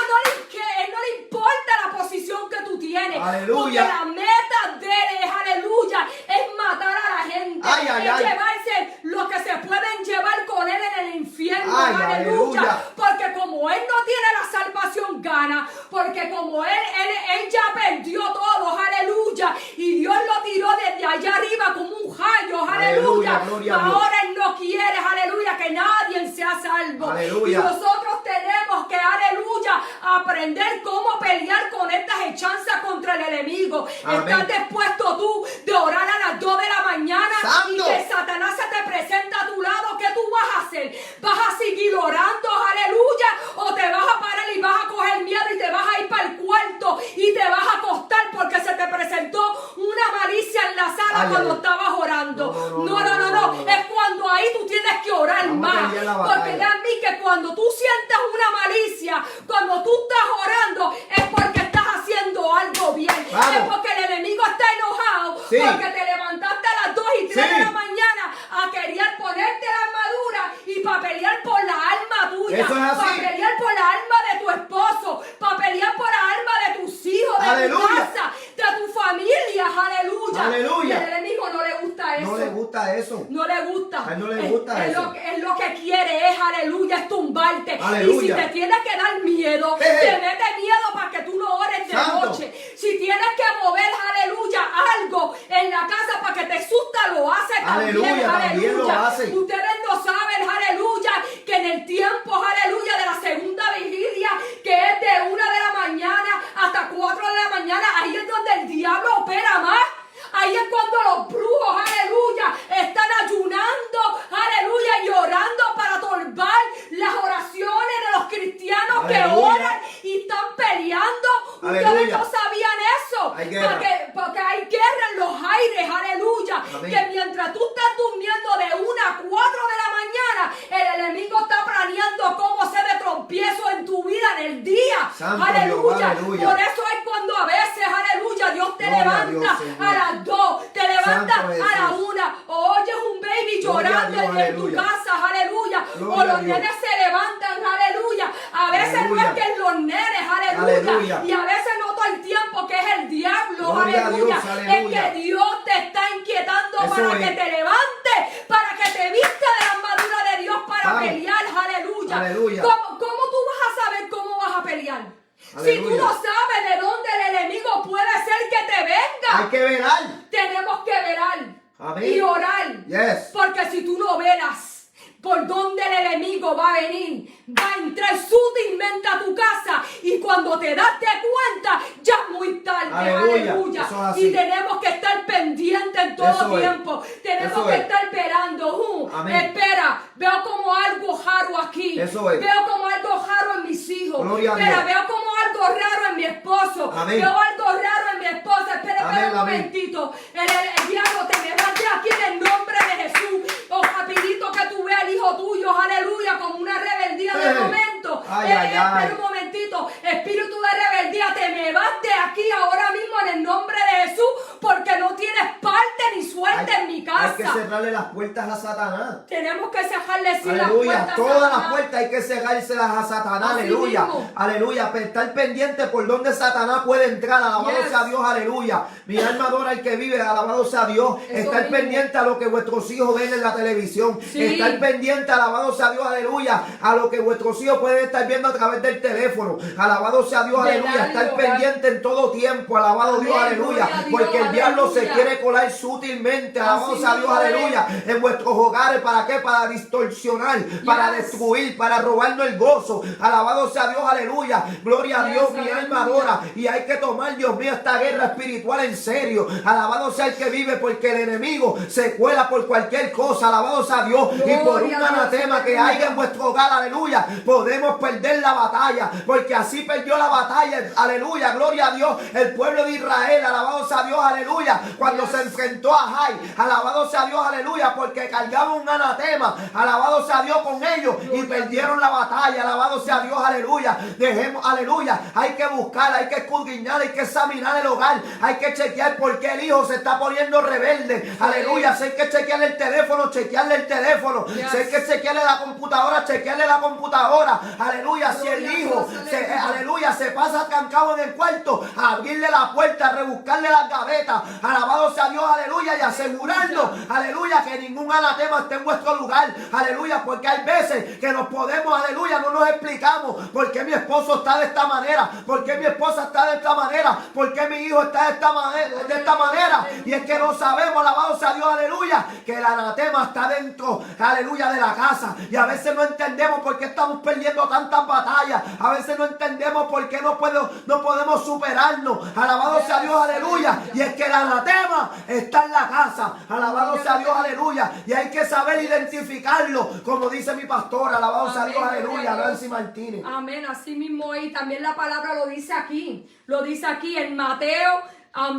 él no le importa la posición que tú tienes.
Aleluya.
Porque la meta de él es, aleluya, es matar a la gente.
Ay, ay,
es
ay.
llevarse lo que se pueden llevar con él en el infierno.
Ay,
aleluya.
aleluya.
Porque como él no tiene la salvación, gana. Porque como él ya perdió todo, aleluya. Y Dios lo tiró desde allá arriba como un rayo, aleluya.
Gloria a Dios.
Ahora él no quiere, aleluya, que nadie sea salvo.
Aleluya.
Y nosotros tenemos que, aleluya, aprender cómo pelear con estas hechanzas contra el enemigo.
Amén.
¿Estás dispuesto tú de orar a las 2 de la mañana
Santo.
y que Satanás se te presenta a tu lado? ¿Qué tú vas a hacer? ¿Vas a seguir orando, aleluya? ¿O te vas a parar y vas a coger miedo y te vas a ir para el cuarto y te vas a acostar porque se te presentó una malicia en la sala
Ay,
cuando
ay.
estabas orando?
No.
Es cuando ahí tú tienes que orar
Vamos a
más.
pelear la
Porque
batalla.
de a mí que cuando tú sientas una malicia, cuando tú estás orando, es porque estás haciendo algo bien.
Vamos.
Es porque el enemigo está enojado.
Sí.
Porque te levantaste a las 2 y 3
Sí.
de la mañana a querer ponerte la armadura y para pelear por la alma tuya.
Eso es así.
Para pelear por la alma de tu esposo. Para pelear por la alma de tus hijos, de
Aleluya.
tu casa, de tu familia. Aleluya.
Aleluya.
Y al enemigo no le gusta eso.
No le gusta eso.
No le gusta.
A él no le gusta eso.
Él lo que quiere es, aleluya, es tumbarte.
Aleluya.
Y si te tienes que dar miedo, te mete miedo para que tú no ores de
Santo.
noche. Si tienes que mover, aleluya, algo en la casa para que te asusta, lo hace también.
Aleluya, también lo hace.
Ustedes no saben, aleluya, que en el tiempo, aleluya, de la segunda vigilia, que es de 1 de la mañana hasta 4 de la mañana, ahí es donde el diablo opera más. Ahí es cuando los brujos, aleluya, están ayunando, aleluya, y orando para turbar las oraciones de los cristianos que
Aleluya.
oran y están peleando. Ustedes
Aleluya.
no sabían eso.
Hay guerra.
Porque hay guerra en los aires, aleluya.
Amén.
Que mientras tú estás durmiendo de 1 a 4 de la mañana, el enemigo está planeando cómo se de trompiezo en tu vida en el día.
Santo
Aleluya.
Jehová, aleluya.
Por eso es cuando a veces, aleluya, Dios te
Gloria a
levanta
Dios, Señor.
a las 2, te levantas
Santo
a la
Jesús.
1, o oyes un baby llorando en tu casa, aleluya. O los nenes se levantan, aleluya. A veces no es que los nenes, aleluya. Y a veces no todo el tiempo que es el diablo, aleluya. Es que Dios te está inquietando para que te levantes, para que te vistas de la armadura de Dios para pelear, aleluya. ¿Cómo tú vas a saber cómo vas a pelear? Si tú no sabes de dónde el enemigo puede ser que te venga.
Hay que velar.
Tenemos que velar.
Amén.
Y orar.
Yes.
Porque si tú no velas por donde el enemigo va a venir, va a entrar sutilmente a tu casa y cuando te das de cuenta ya es muy tarde, aleluya. Y tenemos que estar pendientes en todo tiempo. Tenemos que estar esperando. Espera, veo como algo raro aquí. Veo como algo raro en mis hijos. Espera, veo como algo raro en mi esposo. Veo algo raro en mi esposa. Espera un momentito. El diablo te me va de aquí en el nombre de Jesús. O rapidito que tú veas al hijo tuyo, aleluya, como una rebeldía de momento. Espera un momentito. Espíritu de rebeldía, te me vas de aquí ahora mismo en el nombre de Jesús, porque no tienes parte ni suerte en mi casa.
Hay que cerrarle las puertas a Satanás.
Tenemos que cerrarle las puertas
a Satanás. Todas las puertas hay que cerrárselas a Satanás.
Así
aleluya.
Mismo.
Aleluya. Pero estar pendiente por donde Satanás puede entrar. Alabado sea Dios. Aleluya. Mi alma adora al que vive. Alabado sea Dios. Estar pendiente a lo que vuestros hijos ven en la televisión. Estar pendiente, alabado sea Dios. Aleluya. A lo que vuestros hijos pueden estar viendo a través del teléfono. Alabado sea Dios. Aleluya. Estar pendiente en todo tiempo. Alabado Dios. Aleluya. Porque el diablo se quiere colar sutilmente. Alabado sea Dios. Aleluya. En vuestros hogares. ¿Para qué? Para distorsionar. Para destruir. Para robarnos el gozo. Alabado sea Dios. Aleluya. Gloria a Dios. Mi alma adora. Y hay que tomar, Dios mío, esta guerra espiritual en serio. Alabado sea el que vive, porque el enemigo se cuela por cualquier cosa. Alabado sea Dios. Y por un anatema que haya en vuestro hogar, aleluya, podemos perder la batalla, porque así perdió la batalla, aleluya, gloria a Dios, el pueblo de Israel, alabado sea Dios, aleluya, cuando se enfrentó a Jai, alabado sea Dios, aleluya, porque cargaba un anatema, alabado sea Dios con ellos, y perdieron la batalla, alabado sea Dios, aleluya. Dejemos, aleluya, hay que buscar, hay que escudriñar, hay que examinar el hogar, hay que chequear por qué el hijo se está poniendo rebelde, aleluya. Si hay que chequearle el teléfono, chequearle el teléfono, si hay que chequearle la computadora, chequearle la computadora, aleluya. Si el hijo aleluya, se pasa trancado en el cuarto, abrirle la puerta, rebuscarle las gavetas, alabado sea Dios, aleluya, y asegurarnos, aleluya, que ningún anatema esté en vuestro lugar, aleluya, porque hay veces que nos podemos, aleluya, no nos explicamos por qué mi esposo está de esta manera, por qué mi esposa está de esta manera, por qué mi hijo está de esta manera, y es que no sabemos, alabado sea Dios, aleluya, que el anatema está dentro, aleluya, de la casa, y a veces no entendemos por qué estamos perdiendo tantas batallas, a veces no entendemos por qué no podemos superarnos, alabado sea Dios, aleluya, y es que el anatema está en la casa, alabado sea Dios, aleluya, y hay que saber identificarlo, como dice mi pastor, alabado sea Dios, aleluya, Nancy Martínez.
Amén, así mismo, y también la palabra lo dice aquí en Mateo.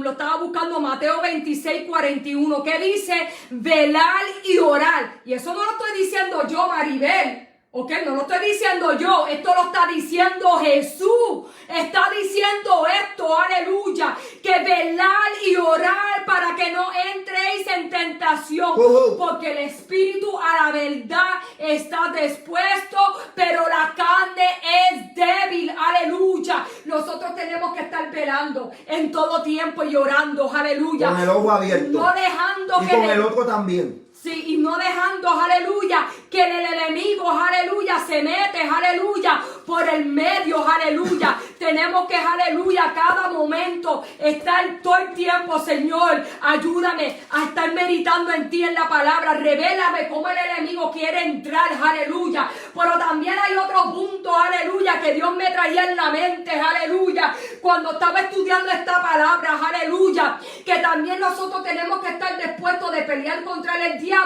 Lo estaba buscando, Mateo 26:41, que dice velar y orar. Y eso no lo estoy diciendo yo, Maribel. Ok, no lo estoy diciendo yo, esto lo está diciendo Jesús. Está diciendo esto, aleluya, que velar y orar para que no entréis en tentación. Porque el espíritu a la verdad está dispuesto, pero la carne es débil, aleluya. Nosotros tenemos que estar velando en todo tiempo y orando, aleluya.
Con el ojo abierto.
No dejando
y
que...
con el otro también.
Sí, y no dejando, aleluya, que el enemigo, aleluya, se mete, aleluya, por el medio, aleluya. Tenemos que, aleluya, cada momento estar todo el tiempo, Señor, ayúdame a estar meditando en ti, en la palabra. Revélame cómo el enemigo quiere entrar, aleluya. Pero también hay otro punto, aleluya, que Dios me traía en la mente, aleluya, cuando estaba estudiando esta palabra, aleluya, que también nosotros tenemos que estar dispuestos de pelear contra el diablo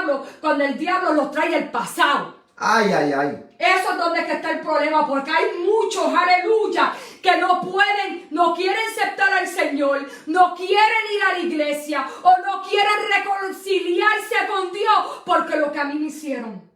cuando el diablo nos trae el pasado.
Ay, ay, ay.
Eso es donde está el problema, porque hay muchos, aleluya, que no quieren aceptar al Señor, no quieren ir a la iglesia o no quieren reconciliarse con Dios porque lo que a mí me hicieron,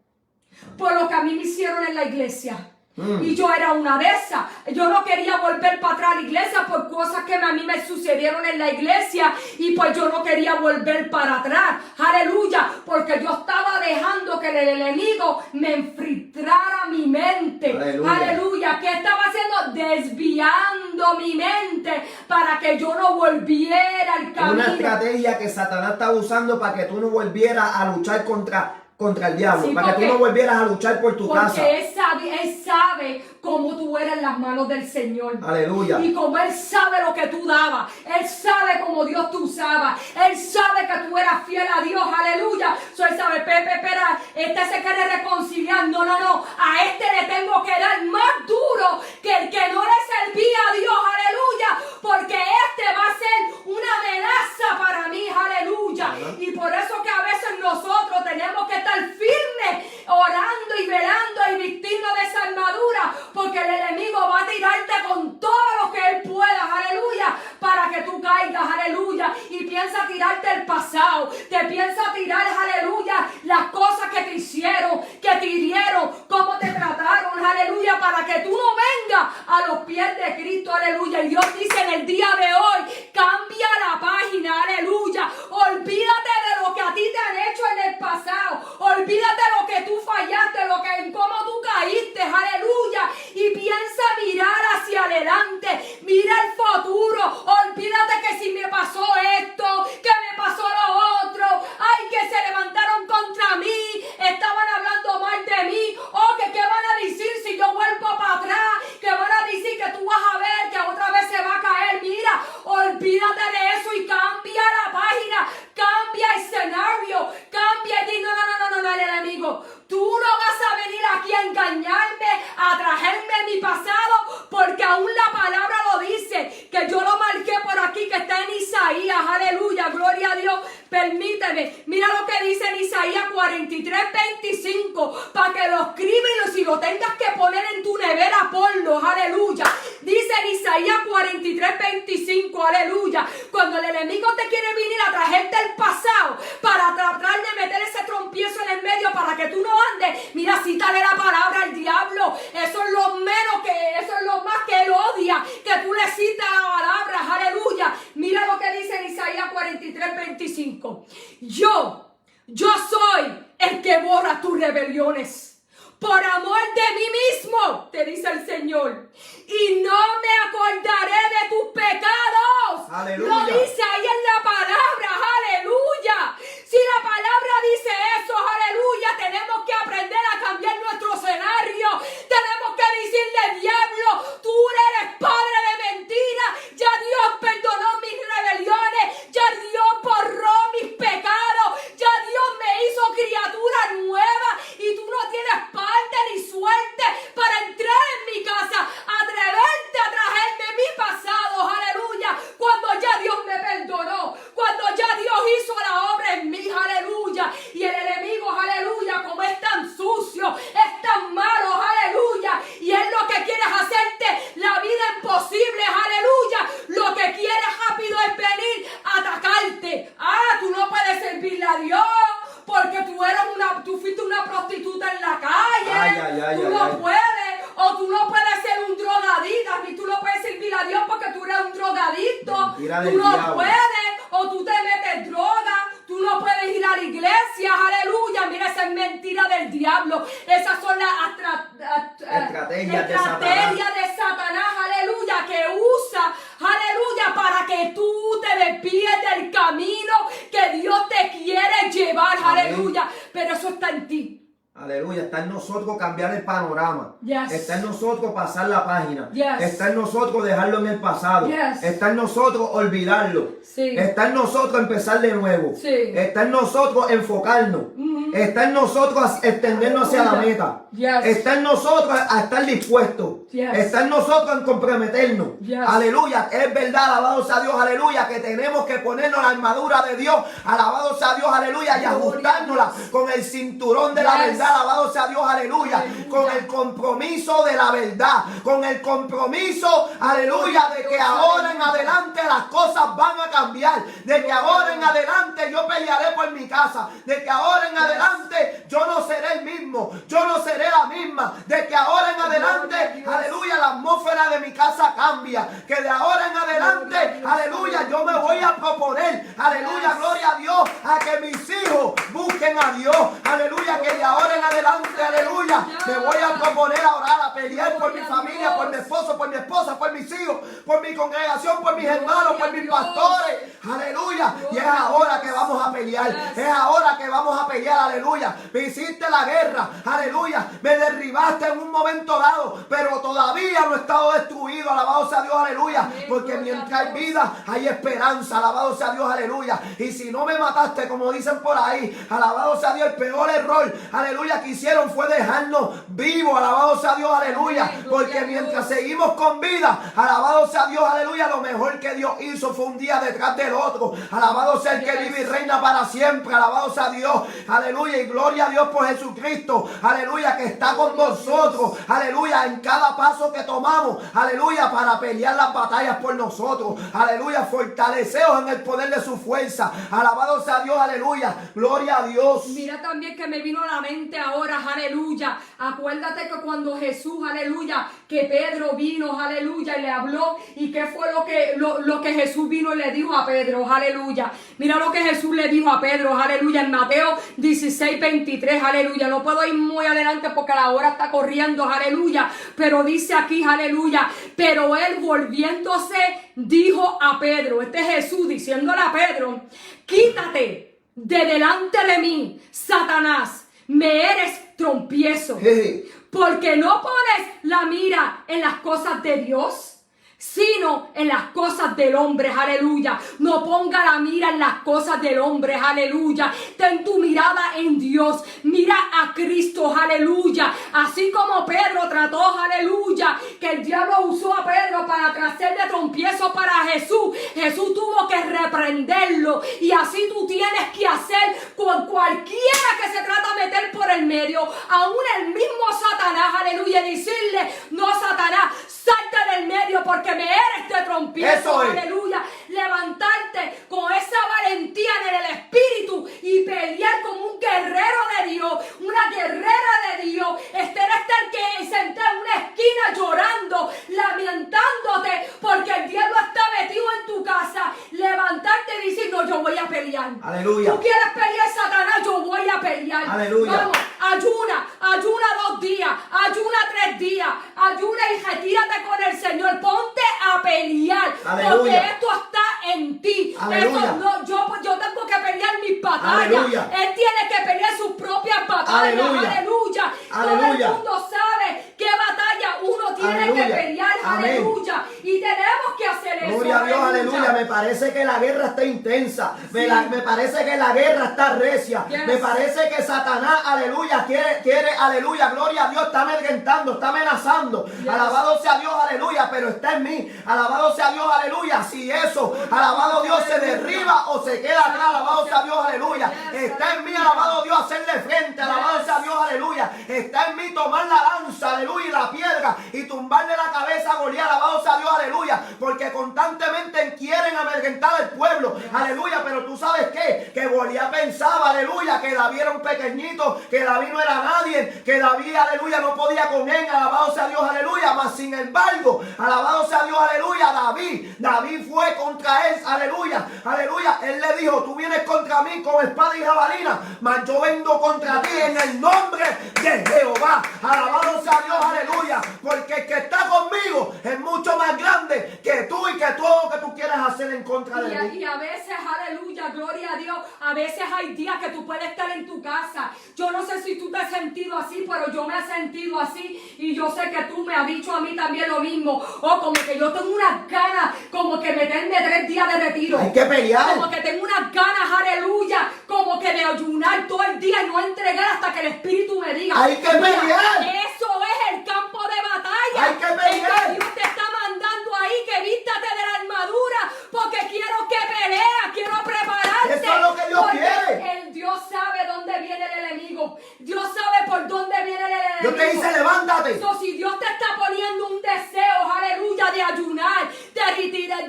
por lo que a mí me hicieron en la iglesia. Y yo era una de esas. Yo no quería volver para atrás a la iglesia por cosas que a mí me sucedieron en la iglesia. Y pues yo no quería volver para atrás. Aleluya. Porque yo estaba dejando que el enemigo me infiltrara mi mente. Aleluya. ¿Qué estaba haciendo? Desviando mi mente para que yo no volviera al camino.
Una estrategia que Satanás estaba usando para que tú no volvieras a luchar contra el diablo,
sí,
para que tú no volvieras a luchar por tu casa.
Porque Él sabe cómo tú eres en las manos del Señor.
Aleluya.
Y como Él sabe lo que tú dabas, Él sabe cómo Dios te usaba, Él sabe que tú eras fiel a Dios, aleluya. Él sabe, Pepe, espera, este se quiere reconciliar. No, a este le tengo que dar más duro que el que no le servía a Dios, aleluya. Porque este va a ser una amenaza para mí, aleluya. Y por eso que a veces nosotros tenemos que estar firmes, orando y velando y vistiendo de esa armadura, porque el enemigo va a tirarte con todo lo que él pueda, aleluya, para que tú caigas, aleluya, y piensa tirarte el pasado, te piensa tirar, aleluya, las cosas que te hicieron, que te hirieron, cómo te trataron, aleluya, para que tú no vengas a los pies de Cristo, aleluya. Y Dios dice en el día de hoy, cambia la página, aleluya, olvídate de lo que a ti te han hecho en el pasado, olvídate de lo que tú fallaste, en cómo tú caíste, aleluya, y piensa mirar hacia adelante, mira el futuro, olvídate que si me pasó esto, que me pasó lo otro, ay, que se levantaron contra mí, estaban hablando mal de mí, o que qué van a decir si yo vuelvo para atrás, que van a decir que tú vas a ver que otra vez se va a caer. Mira, olvídate de eso y cambia la página, cambia el escenario, cambia y di, no, el enemigo, tú no vas a venir aquí a engañarme, a traerme mi pasado, porque aún la palabra lo dice, que yo lo marqué por aquí, que está en Isaías, aleluya, gloria a Dios. Permíteme, mira lo que dice en Isaías 43:25, para que lo escribas y si lo tengas que poner en tu nevera, ponlo, aleluya. Dice en Isaías 43:25, aleluya, cuando el enemigo te quiere venir a traerte el pasado, para tratar de meter ese trompiezo en el medio para que tú no andes, mira, cítale la palabra al diablo, eso es lo más que él odia, que tú le citas la palabra, aleluya. Mira lo que dice en Isaías 43:25. Yo soy el que borra tus rebeliones por amor de mí mismo, te dice el Señor, y no me acordaré de tus pecados. Aleluya. Lo dice ahí en la palabra, aleluya. Si la palabra dice eso, aleluya, tenemos que aprender a cambiar nuestro escenario. Tenemos que decirle, diablo, tú eres padre de mentira. Ya Dios perdonó mis rebeliones, ya Dios borró mis pecados, ya Dios me hizo criatura nueva y tú no tienes parte ni suerte para entrar en mi casa, atreverte a traerme mi pasado, aleluya, cuando ya Dios me perdonó, cuando ya Dios hizo la obra en mí, aleluya. Y el enemigo, aleluya, como es tan sucio, es tan malo, aleluya, y él lo que quiere es hacerte la vida imposible, aleluya. Lo que quiere rápido es venir a atacarte. Tú no puedes servirle a Dios porque tú fuiste una prostituta en la calle. Tú no puedes, o tú no puedes ser un drogadicto, ni tú no puedes servir a Dios porque tú eres un drogadicto. Tú no puedes, o tú te metes droga, tú no puedes ir a la iglesia, aleluya. Mira, esa es mentira del diablo. Esas son las estrategias de Satanás, aleluya, que usa, aleluya, para que tú te desvíes del camino que Dios te quiere llevar, aleluya. Pero eso está en ti.
Aleluya, está en nosotros cambiar el panorama.
Yes.
Está en nosotros pasar la página.
Yes.
Está en nosotros dejarlo en el pasado.
Yes.
Está en nosotros olvidarlo.
Sí.
Está en nosotros empezar de nuevo.
Sí.
Está en nosotros enfocarnos. Está en nosotros extendernos hacia la meta.
Yes.
Está en nosotros a estar dispuestos.
Yes.
Está en nosotros en comprometernos.
Yes.
Aleluya, es verdad, alabado sea Dios, aleluya, que tenemos que ponernos la armadura de Dios, alabado sea Dios, aleluya, y ajustárnosla con el cinturón de la verdad, alabado sea sea Dios, aleluya, con el compromiso de la verdad, con el compromiso, aleluya, de que ahora en adelante las cosas van a cambiar, de que ahora en adelante yo pelearé por mi casa, de que ahora en adelante yo no seré el mismo, yo no seré la misma, de que ahora en adelante, aleluya, la atmósfera de mi casa cambia, que de ahora en adelante, aleluya, yo me voy a proponer, aleluya, gloria a Dios, a que mis hijos busquen a Dios, aleluya, que de ahora en adelante, aleluya, me voy a proponer a orar, a pelear por mi familia, por mi esposo, por mi esposa, por mis hijos, por mi congregación, por mis hermanos, por mis pastores, aleluya, y es ahora que vamos a pelear, es ahora que vamos a pelear, aleluya, me hiciste la guerra, aleluya, me derribaste en un momento dado, pero todavía no he estado destruido, alabado sea Dios, aleluya, porque mientras hay vida, hay esperanza, alabado sea Dios, aleluya, y si no me mataste, como dicen por ahí, alabado sea Dios, el peor error, aleluya, que hicieron fue dejarnos vivos, alabado sea Dios, aleluya, porque mientras seguimos con vida, alabado sea Dios, aleluya, lo mejor que Dios hizo fue un día detrás del otro, alabado sea el que vive y reina para siempre, alabado sea Dios, aleluya, y gloria a Dios por Jesucristo, aleluya, que está con nosotros, aleluya, en cada paso que tomamos, aleluya, para pelear las batallas por nosotros, aleluya, fortaleceos en el poder de su fuerza, alabado sea Dios, aleluya, gloria a Dios.
Mira también que me vino a la mente ahora, aleluya, acuérdate que cuando Jesús, aleluya, que Pedro vino, aleluya, y le habló, y qué fue lo que Jesús vino y le dijo a Pedro, aleluya, mira lo que Jesús le dijo a Pedro, aleluya, en Mateo 16:23, aleluya, no puedo ir muy adelante porque la hora está corriendo, aleluya, pero dice aquí, aleluya, pero él volviéndose dijo a Pedro, este es Jesús diciéndole a Pedro, quítate de delante de mí, Satanás, me eres trompiezo, porque no pones la mira en las cosas de Dios, sino en las cosas del hombre, aleluya. No ponga la mira en las cosas del hombre, aleluya. Ten tu mirada en Dios, mira a Cristo, aleluya. Así como Pedro trató, aleluya, que el diablo usó a Pedro para hacer de trompiezo para Jesús. Jesús tuvo que reprenderlo, y así tú tienes que hacer con cualquiera que se trata de meter por el medio, aún el mismo Satanás, aleluya, y decirle, no, Satanás, salte del medio porque me eres de trompiezo, aleluya. Levantarte con esa valentía en el espíritu y pelear como un guerrero de Dios, una guerrera de Dios. Estar que sentado en una esquina llorando, lamentándote porque el diablo está metido en tu casa. Levantarte y decir, no, yo voy a pelear.
Aleluya.
Tú quieres pelear, Satanás, yo voy a pelear.
Aleluya.
Vamos, ayuna 2 días, ayuna 3 días, ayuna y retírate con el Señor. Ponte a pelear. Aleluya. Porque esto está en ti. Esto no, yo tengo que pelear mis batallas. Aleluya. Él tiene que pelear sus propias batallas. Aleluya. Aleluya. Todo el mundo sabe qué batalla uno tiene que pelear. Aleluya. Y tenemos que hacer eso.
Gloria a Dios, aleluya. Me parece que la guerra está intensa. Sí. Me parece que la guerra está recia. Yes. Me parece que Satanás, aleluya, quiere, aleluya, gloria a Dios, está amedrentando, está amenazando. Yes. Alabado sea Dios, aleluya, pero está en mí. Alabado sea Dios, aleluya. Si eso, alabado Dios, se derriba o se queda atrás, alabado sea Dios, aleluya. Está en mí, alabado Dios, hacerle frente, alabado sea Dios, aleluya. Está en mí tomar la lanza, aleluya, y la piedra y tumbarle la cabeza a Goliat, alabado sea Dios, aleluya. Porque constantemente quieren amedrentar al pueblo, aleluya. Pero tú sabes qué, que Goliat pensaba, aleluya, que David era un pequeñito, que David no era nadie, que David, aleluya, no podía con él, alabado sea Dios, aleluya. Mas sin embargo, alabado sea Dios, aleluya, David fue contra él, aleluya, aleluya. Él le dijo, tú vienes contra mí con espada y jabalina, mas yo vengo contra ti en el nombre de Jehová, alabado sea Dios, aleluya. Porque el que está conmigo es mucho más grande que tú y que todo lo que tú quieras hacer en contra de mí.
Y a veces, aleluya, gloria a Dios, a veces hay días que tú puedes estar en tu casa. Yo no sé si tú te has sentido así, pero yo me he sentido así, y yo sé que tú me has dicho a mí también lo mismo. O como que yo tengo unas ganas, como que meterme 3 días de retiro.
Hay que pelear.
Como que tengo unas ganas, aleluya, como que de ayunar todo el día y no entregar hasta que el Espíritu me diga.
Hay que pelear.
Eso es el campo de batalla.
Hay que pelear.
Dios te está mandando ahí que vístate de la armadura, porque quiero que peleas, quiero prepararte.
Eso es lo que Dios quiere.
Dios sabe dónde viene el enemigo. Dios sabe por dónde viene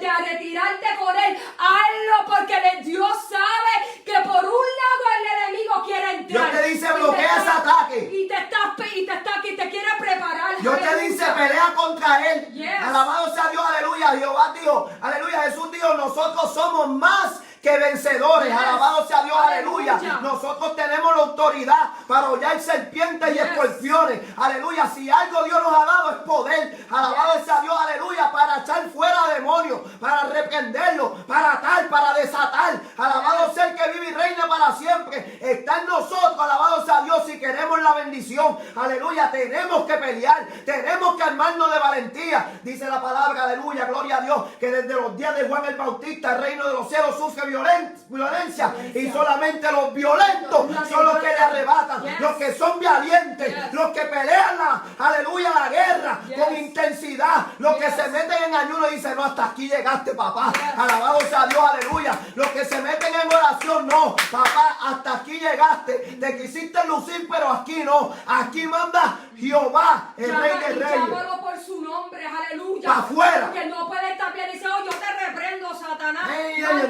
porque a retirarte con él, hazlo porque Dios sabe que por un lado el enemigo quiere entrar.
Dios te dice bloquea ese ataque.
Y te quiere preparar.
Dios te dice pelea contra él.
Yes.
Alabado sea Dios, aleluya. Jehová dijo, aleluya, Jesús dijo, nosotros somos más que vencedores. Yes. Alabado sea Dios, aleluya. Nosotros tenemos la autoridad para hollar serpientes y escorpiones. Aleluya. Si algo Dios nos ha dado es poder. Alabado sea Dios, aleluya. Para echar fuera demonios, para reprenderlos, para atar, para desatar. Alabado sea el que vive y reina para siempre. Está en nosotros, alabado sea Dios, si queremos la bendición. Aleluya. Tenemos que pelear. Tenemos que armarnos de valentía. Dice la palabra, aleluya, gloria a Dios, que desde los días de Juan el Bautista, el reino de los cielos sufre violencia, y solamente los violentos son los que le arrebatan, los que son valientes, los que pelean la guerra con intensidad, los que se meten en ayuno y dicen, no, hasta aquí llegaste, papá, alabado sea Dios, aleluya, los que se meten en oración, no, papá, hasta aquí llegaste, te quisiste lucir, pero aquí no, aquí manda Jehová, el Rey de Reyes.
Llámalo por su nombre, aleluya.
Para afuera.
Que no puede estar bien y dice, oh, yo te reprendo, Satanás.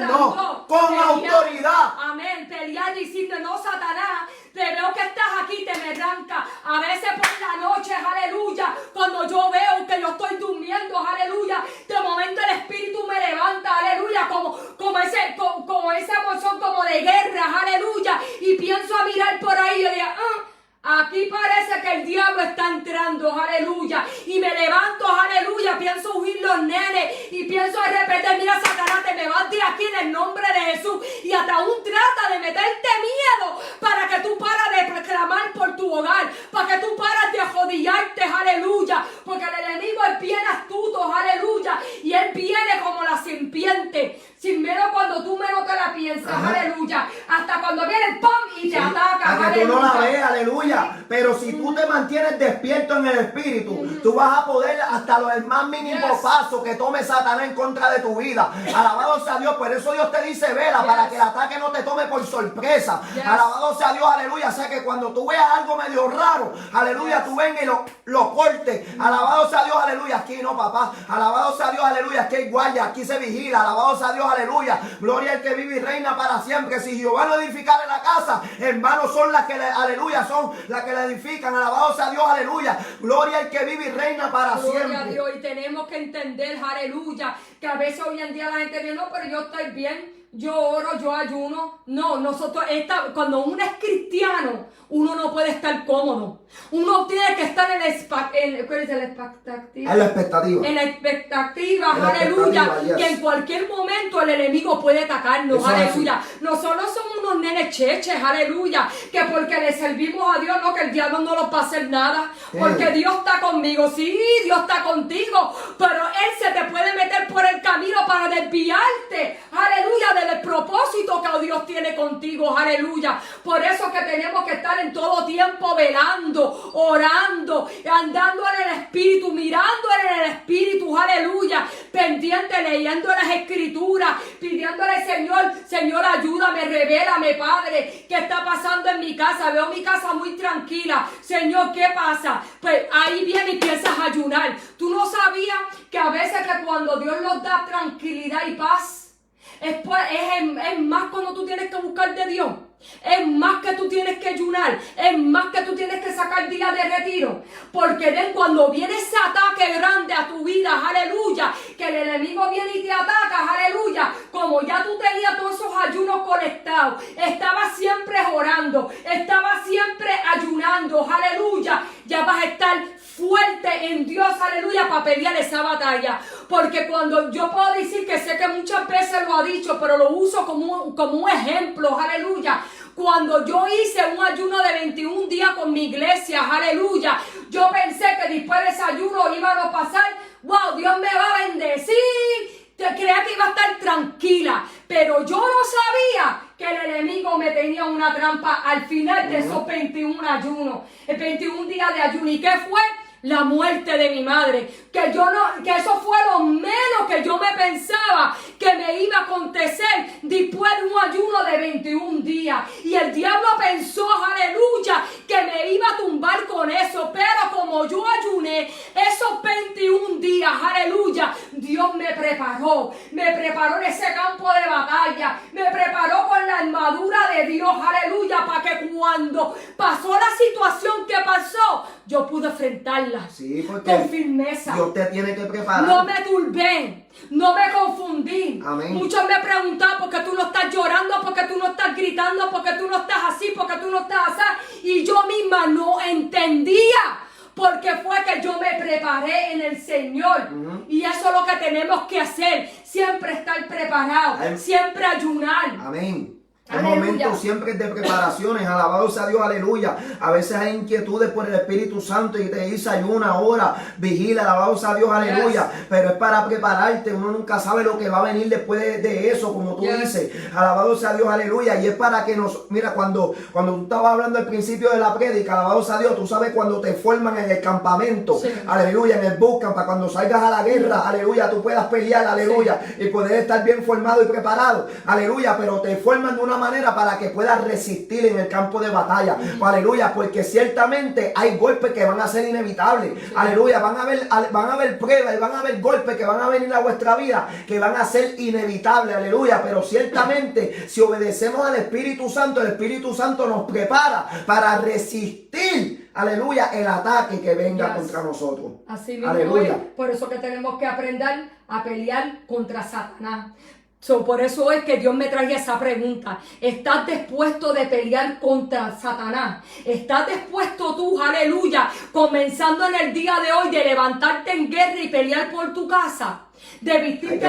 No, con autoridad.
Amén. Pelear diciendo, no, Satanás, te veo que estás aquí, te me arranca. A veces por la noche, aleluya, cuando yo veo que yo estoy durmiendo, aleluya, de momento el Espíritu me levanta, aleluya, como esa emoción como de guerra, aleluya, y pienso a mirar por ahí y yo digo, aquí parece que el diablo está entrando, aleluya. Y me levanto, aleluya. Pienso huir los nenes y pienso repetir, mira, Satanás, te me vas de aquí en el nombre de Jesús. Y hasta aún trata de meterte miedo para que tú paras de clamar por tu hogar, para que tú paras de jodillarte, aleluya. Porque el enemigo es bien astuto, aleluya. Y él viene como la serpiente, sin menos cuando tú menos te la piensas, aleluya. Hasta cuando viene el ¡pum! Y te ataca,
aleluya. Que tú no la ves, aleluya. Pero si tú te mantienes despierto en el espíritu, tú vas a poder hasta los más mínimos pasos que tome Satanás en contra de tu vida. Alabado sea Dios. Por eso Dios te dice vela, para que el ataque no te tome por sorpresa. Alabado sea Dios, aleluya. O sea que cuando tú veas algo medio raro, aleluya, tú vengas y lo cortes. Alabado sea Dios, aleluya. Aquí no, papá. Alabado sea Dios, aleluya. Aquí hay guardia, aquí se vigila. Alabado sea Dios, aleluya. Gloria al que vive y reina para siempre. Si Jehová no edificare la casa, en vano son las que aleluya, son las que la edifican. Alabado sea Dios, aleluya. Gloria al que vive y reina para siempre.
Gloria a Dios. Y tenemos que entender, aleluya, que a veces hoy en día la gente dice, no, pero yo estoy bien, yo oro, yo ayuno. No, cuando uno es cristiano, uno no puede estar cómodo. Uno tiene que estar en la expectativa. En la expectativa, aleluya. Yes. Que en cualquier momento el enemigo puede atacarnos, eso, aleluya. Nosotros somos unos nenes cheches, aleluya. Que porque le servimos a Dios, no, que el diablo no nos va a hacer nada. Porque Dios está conmigo, sí, Dios está contigo. Pero Él se te puede meter por el camino para desviarte, aleluya, del propósito que Dios tiene contigo, aleluya. Por eso que tenemos que estar en todo tiempo velando, orando, andando en el Espíritu, mirando en el Espíritu, aleluya, pendiente, leyendo las Escrituras, pidiéndole, Señor, ayúdame, revélame, Padre, ¿qué está pasando en mi casa? Veo mi casa muy tranquila, Señor, ¿qué pasa? Pues ahí viene y piensas a ayunar. ¿Tú no sabías que a veces que cuando Dios nos da tranquilidad y paz, es más cuando tú tienes que buscar de Dios? Es más que tú tienes que ayunar, es más que tú tienes que sacar días de retiro, porque cuando viene ese ataque grande a tu vida, aleluya, que el enemigo viene y te ataca, aleluya, como ya tú tenías todos esos ayunos conectados, estabas siempre orando, estabas siempre ayunando, aleluya, ya vas a estar fuerte en Dios, aleluya, para pelear esa batalla. Porque cuando yo puedo decir que sé que muchas veces lo ha dicho, pero lo uso como un ejemplo, aleluya. Cuando yo hice un ayuno de 21 días con mi iglesia, aleluya, yo pensé que después de ese ayuno iba a pasar, wow, Dios me va a bendecir. Creía que iba a estar tranquila, pero yo no sabía que el enemigo me tenía una trampa al final de esos 21 ayunos, 21 días de ayuno. ¿Y qué fue? La muerte de mi madre, que eso fue lo menos que yo me pensaba que me iba a acontecer después de un ayuno de 21 días. Y el diablo pensó, aleluya, que me iba a tumbar con eso, pero como yo ayuné esos 21 días, aleluya, Dios me preparó, ese campo de batalla, me preparó con la armadura de Dios, aleluya, para que cuando pasó la situación que pasó, yo pude enfrentarla con firmeza.
Dios te tiene que preparar.
No me turbé, no me confundí.
Amén.
Muchos me preguntaban por qué tú no estás llorando, por qué tú no estás gritando, por qué tú no estás así, por qué tú no estás así. Y yo misma no entendía. Porque fue que yo me preparé en el Señor. Y eso es lo que tenemos que hacer. Siempre estar preparados. Siempre ayunar.
Amén. El momento siempre es de preparaciones, alabado sea Dios, aleluya. A veces hay inquietudes por el Espíritu Santo y te dice ayuna, ora, vigila, alabado sea Dios, aleluya. Pero es para prepararte, uno nunca sabe lo que va a venir después de eso, como tú dices, alabado sea Dios, aleluya. Y es para que mira, cuando tú estabas hablando al principio de la prédica, alabado sea Dios, tú sabes cuando te forman en el campamento, aleluya, en el bootcamp, para cuando salgas a la guerra, aleluya, tú puedas pelear, aleluya, y poder estar bien formado y preparado, aleluya, pero te forman de una manera para que puedas resistir en el campo de batalla, aleluya, porque ciertamente hay golpes que van a ser inevitables, aleluya, van a haber pruebas y van a haber golpes que van a venir a vuestra vida que van a ser inevitables, aleluya, pero ciertamente si obedecemos al Espíritu Santo, el Espíritu Santo nos prepara para resistir, aleluya, el ataque que venga contra nosotros.
Así mismo,
aleluya.
Por eso que tenemos que aprender a pelear contra Satanás. Por eso es que Dios me trae esa pregunta. ¿Estás dispuesto de pelear contra Satanás? ¿Estás dispuesto tú, aleluya, comenzando en el día de hoy, de levantarte en guerra y pelear por tu casa? De vestirte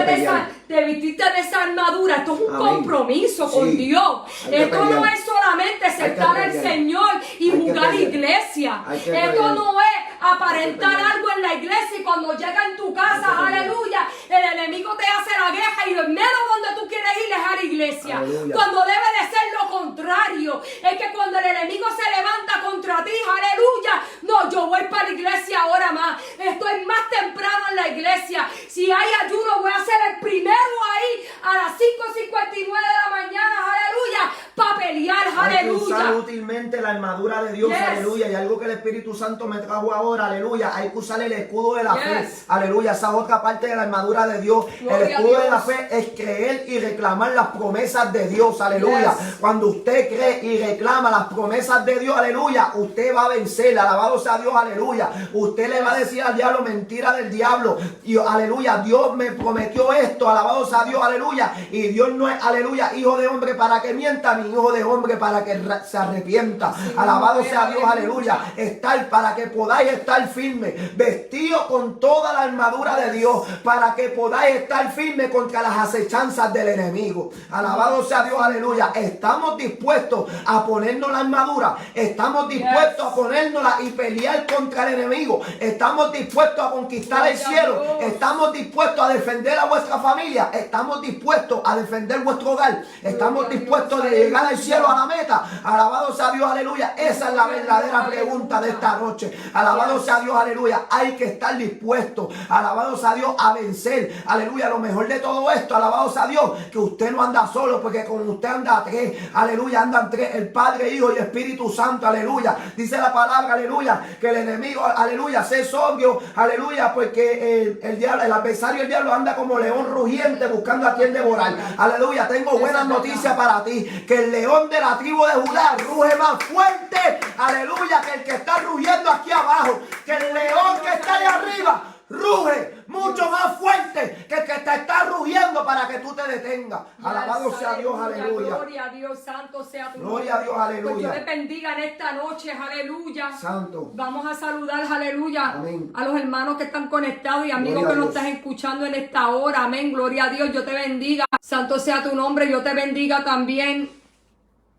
de esa armadura. Esto es un compromiso con Dios. Esto no es solamente sentar al Señor y jugar iglesia. Esto no es aparentar algo en la iglesia y cuando llega en tu casa, aleluya, el enemigo te hace la guerra y lo menos donde tú quieres ir es a la iglesia.
Aleluya.
Cuando debe de ser lo contrario. Es que cuando el enemigo se levanta contra ti, aleluya, no, yo voy para la iglesia ahora más. Estoy más temprano en la iglesia. Si hay ayuno, voy a ser el primero ahí a las 5:59 de la mañana, aleluya, para pelear, aleluya.
Hay que usar útilmente la armadura de Dios, aleluya. Y algo que el Espíritu Santo me trajo ahora, aleluya. Hay que usar el escudo de la fe, aleluya. Esa otra parte de la armadura de Dios. El escudo de la fe es creer y reclamar las promesas de Dios, aleluya. Cuando usted cree y reclama las promesas de Dios, aleluya, usted va a vencer, alabado sea Dios, aleluya. Usted le va a decir al diablo mentira del diablo. Y aleluya, Dios me prometió esto, alabado sea Dios, aleluya. Y Dios no es, aleluya, hijo de hombre para que mienta, ni hijo de hombre para que se arrepienta. Alabado sea Dios, aleluya. Estar para que podáis estar firme, vestido con toda la armadura de Dios, para que podáis estar firme contra las acechanzas del enemigo. Alabado sea Dios, aleluya. Estamos dispuestos a ponernos la armadura, estamos dispuestos a ponérnosla y pelear contra el enemigo, estamos dispuestos a conquistar el cielo, estamos dispuestos a defender a vuestra familia, estamos dispuestos a defender vuestro hogar, estamos dispuestos a llegar al cielo, a la meta. Alabado sea Dios, aleluya. Esa es la verdadera pregunta de esta noche. Alabado sea Dios, aleluya. Hay que estar dispuesto, alabado sea Dios, a vencer, aleluya. Lo mejor de todo esto, alabado sea Dios, que usted no anda solo, porque con usted anda tres, aleluya, andan tres, el Padre, Hijo y Espíritu Santo, aleluya. Dice la palabra, aleluya, que el enemigo, aleluya, sé sobrio, aleluya, porque el diablo, el adversario, el diablo anda como león rugiente buscando a quien devorar. Aleluya, tengo buenas noticias para ti, que el león de la tribu de Judá ruge más fuerte, aleluya, que el que está rugiendo aquí abajo, que el león que está allá arriba ruge mucho más fuerte que el que te está rugiendo para que tú te detengas. Alabado sea Dios, aleluya.
Gloria a Dios, santo sea tu nombre.
Gloria a Dios, aleluya.
Pues yo te bendiga en esta noche, aleluya.
Santo.
Vamos a saludar, aleluya,
Amén.
a los hermanos que están conectados y amigos que nos están escuchando en esta hora. Amén, gloria a Dios, yo te bendiga. Santo sea tu nombre, yo te bendiga también.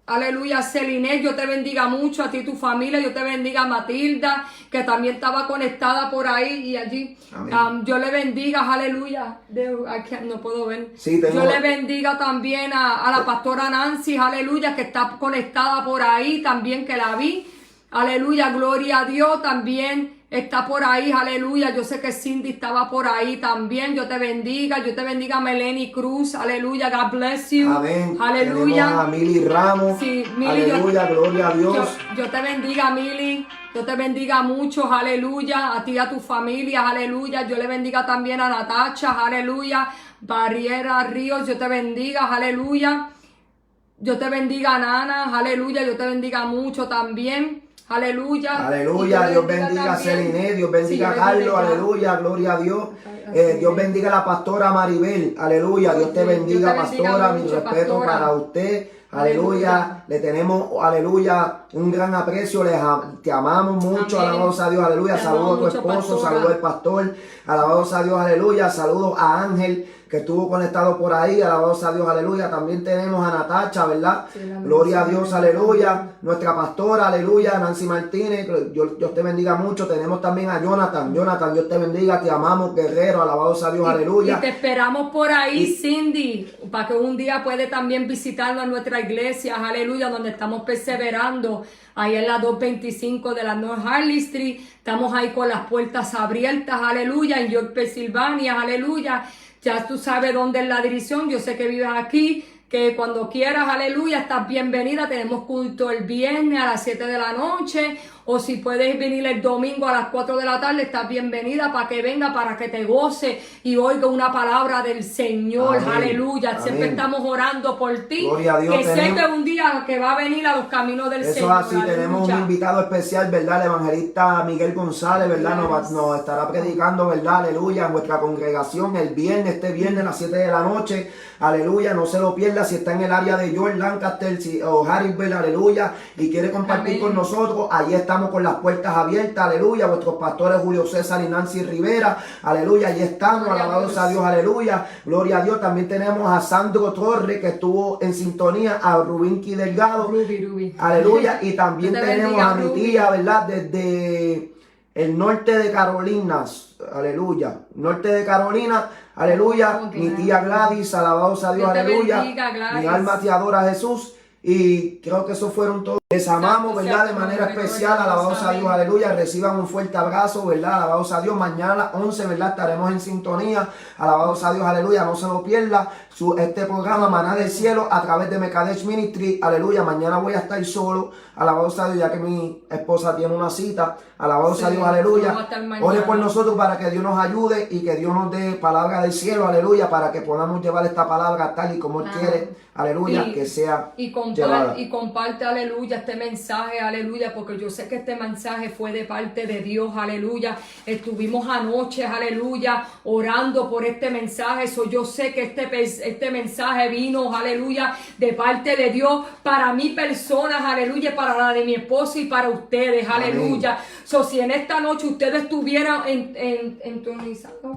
Aleluya, Celine, yo te bendiga mucho, a ti y tu familia, yo te bendiga Matilda, que también estaba conectada por ahí y allí. Yo le bendiga, aleluya, no puedo ver.
Sí,
yo le bendiga también a la pastora Nancy, aleluya, que está conectada por ahí, también que la vi. Aleluya, gloria a Dios, también está por ahí, aleluya. Yo sé que Cindy estaba por ahí también. Yo te bendiga Melanie Cruz, aleluya, God bless you.
Amén.
Aleluya.
Tenemos a Mili Ramos.
Sí, Mili,
aleluya, gloria a Dios.
Yo te bendiga, Mili. Yo te bendiga mucho, aleluya, a ti y a tu familia, aleluya. Yo le bendiga también a Natacha, aleluya, Barriera Ríos, Dios te bendiga, aleluya. Dios te bendiga, Nana, aleluya. Dios te bendiga mucho también. Aleluya.
Aleluya, Dios bendiga a Celine, Dios bendiga a Carlos, aleluya, gloria a Dios. Dios bendiga a la pastora Maribel, aleluya, Dios te bendiga, pastora, mi respeto para usted. Aleluya, le tenemos, aleluya, un gran aprecio, te amamos mucho, alabados a Dios, aleluya, saludos a tu esposo, saludos al pastor, alabados a Dios, aleluya, saludos a Ángel, que estuvo conectado por ahí, alabados a Dios, aleluya. También tenemos a Natacha, ¿verdad? Sí, gloria a Dios, aleluya. Nuestra pastora, aleluya, Nancy Martínez, Dios te bendiga mucho. Tenemos también a Jonathan, Dios te bendiga, te amamos, guerrero, alabados a Dios, aleluya.
Y te esperamos por ahí, Cindy, para que un día puede también visitarnos en nuestra iglesia, aleluya, donde estamos perseverando. Ahí en la 225 de la North Harley Street, estamos ahí con las puertas abiertas, aleluya, en York, Pensilvania, aleluya. Ya tú sabes dónde es la dirección, yo sé que vives aquí, que cuando quieras, aleluya, estás bienvenida. Tenemos culto el viernes a las 7 de la noche, o si puedes venir el domingo a las 4 de la tarde, estás bienvenida para que venga, para que te goce y oiga una palabra del Señor, amén, aleluya. Amén. Siempre estamos orando por ti, gloria a Dios, que sé que un día que va a venir a los caminos del Señor.
Eso así, aleluya. Tenemos un invitado especial, ¿verdad? El evangelista Miguel González, ¿verdad? Nos estará predicando, ¿verdad? Aleluya, en nuestra congregación el viernes, este viernes a las 7 de la noche, aleluya, no se lo pierda. Si está en el área de York, Lancaster o Harrisburg, aleluya, y quiere compartir amén. Con nosotros, allí estamos con las puertas abiertas, aleluya. Vuestros pastores Julio César y Nancy Rivera, aleluya, allí estamos, alabados a Dios, aleluya, gloria a Dios. También tenemos a Sandro Torres, que estuvo en sintonía, a Rubinki Delgado, Ruby. Aleluya, y también tenemos a mi tía, ¿verdad? Desde el norte de Carolina, aleluya, norte de Carolina, aleluya, mi tía Gladys, alabados a Dios, aleluya, mi alma te adora, Jesús. Y creo que eso fueron todos. Les amamos, ¿verdad? De manera especial, alabados a Dios, aleluya. Reciban un fuerte abrazo, ¿verdad? Alabados a Dios. Mañana a las 11, ¿verdad? Estaremos en sintonía. Alabados a Dios, aleluya. No se lo pierda. Este programa, Maná del Cielo, a través de Mekadesh Ministry, aleluya. Mañana voy a estar solo, alabados a Dios, ya que mi esposa tiene una cita. Alabados a Dios, aleluya. Ore por nosotros para que Dios nos ayude y que Dios nos dé palabra del cielo, aleluya, para que podamos llevar esta palabra tal y como Él quiere, aleluya, que sea llevada.
Y comparte, aleluya, este mensaje, aleluya, porque yo sé que este mensaje fue de parte de Dios, aleluya. Estuvimos anoche, aleluya, orando por este mensaje. Yo sé que este mensaje vino, aleluya, de parte de Dios para mi persona, aleluya, para la de mi esposo y para ustedes, aleluya. Si en esta noche ustedes estuvieran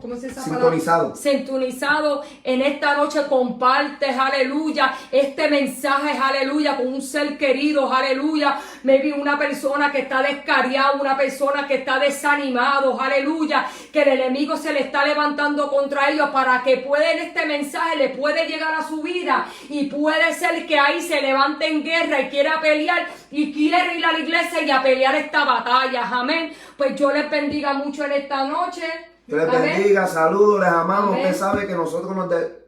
¿cómo se llama? Sintonizado en esta noche, compartes, aleluya, este mensaje, aleluya, con un ser querido, aleluya. Maybe una persona que está descariada, una persona que está desanimado, aleluya, que el enemigo se le está levantando contra ellos, para que este mensaje le puede llegar a su vida, y puede ser que ahí se levante en guerra y quiera pelear y quiere ir a la iglesia y a pelear esta batalla, amén. Pues yo les bendiga mucho en esta noche.
Dios les bendiga, saludos, les amamos. Amén. Usted sabe que nosotros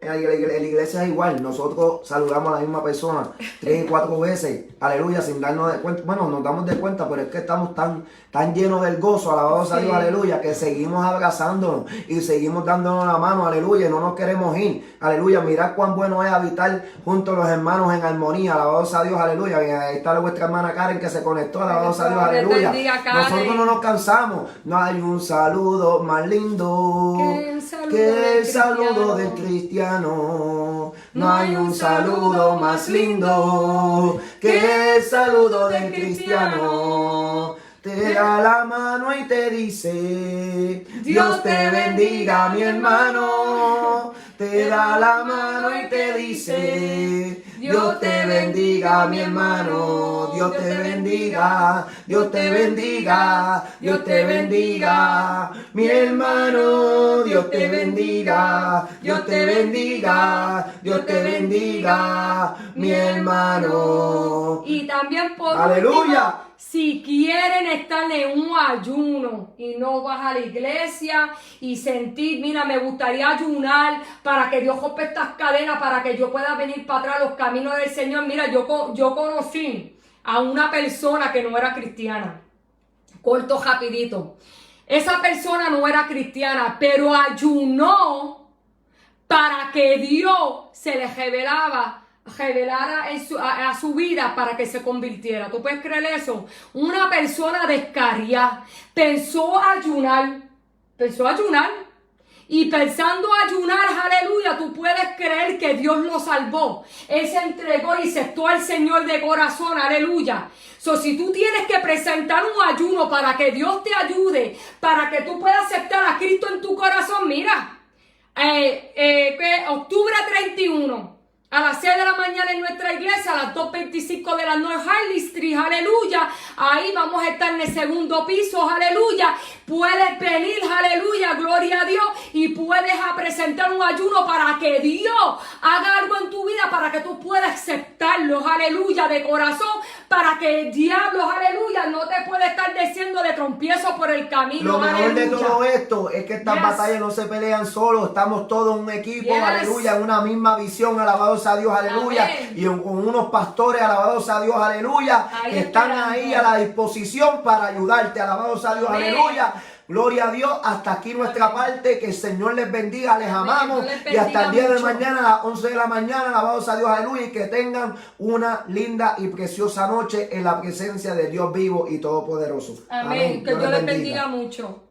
en la iglesia es igual. Nosotros saludamos a la misma persona 3 y 4 veces, aleluya, sin darnos de cuenta. Bueno, nos damos de cuenta, pero es que estamos tan llenos del gozo, alabados a Dios, aleluya, que seguimos abrazándonos y seguimos dándonos la mano, aleluya, y no nos queremos ir, aleluya. Mirad cuán bueno es habitar junto a los hermanos en armonía, alabados a Dios, aleluya. Y ahí está vuestra hermana Karen, que se conectó, alabados a Dios, aleluya. Nosotros no nos cansamos, no hay un saludo más lindo que el saludo del cristiano. No hay un saludo más lindo que el saludo del cristiano. Te da la mano y te dice: Dios te bendiga, mi hermano. Te da la mano y te dice: Dios te bendiga, mi hermano. Dios te bendiga, Dios te bendiga, Dios te bendiga, mi hermano. Dios te bendiga, Dios te bendiga, Dios te bendiga, mi hermano.
Y también por
aleluya.
Si quieren estar en un ayuno y no vas a la iglesia y sentir, mira, me gustaría ayunar para que Dios rompa estas cadenas, para que yo pueda venir para atrás los caminos del Señor. Mira, yo conocí a una persona que no era cristiana. Corto rapidito. Esa persona no era cristiana, pero ayunó para que Dios se le revelara a su vida para que se convirtiera. ¿Tú puedes creer eso? Una persona descarriada pensó ayunar. Y pensando ayunar, aleluya, tú puedes creer que Dios lo salvó. Él se entregó y aceptó al Señor de corazón, aleluya. Si tú tienes que presentar un ayuno para que Dios te ayude, para que tú puedas aceptar a Cristo en tu corazón, mira, octubre 31. A las 6 de la mañana en nuestra iglesia, a las 2:25 de la North Harley Street, aleluya. Ahí vamos a estar en el segundo piso, aleluya. Puedes venir, aleluya, gloria a Dios. Y puedes presentar un ayuno para que Dios haga algo en tu vida, para que tú puedas aceptarlo, aleluya, de corazón. Para que el diablo, aleluya, no te pueda estar diciendo de trompiezo por el camino.
Lo mejor
aleluya.
de todo esto es que estas batallas no se pelean solos, estamos todos en un equipo, aleluya, en una misma visión, alabados a Dios, aleluya, y con unos pastores, alabados a Dios, aleluya, que están ahí a la disposición para ayudarte, alabados a Dios, aleluya. Gloria a Dios, hasta aquí nuestra parte, que el Señor les bendiga, les amamos, y hasta el día de mañana a las 11 de la mañana, alabados a Dios, aleluya, y que tengan una linda y preciosa noche en la presencia de Dios vivo y todopoderoso.
Amén. Que Dios les bendiga mucho.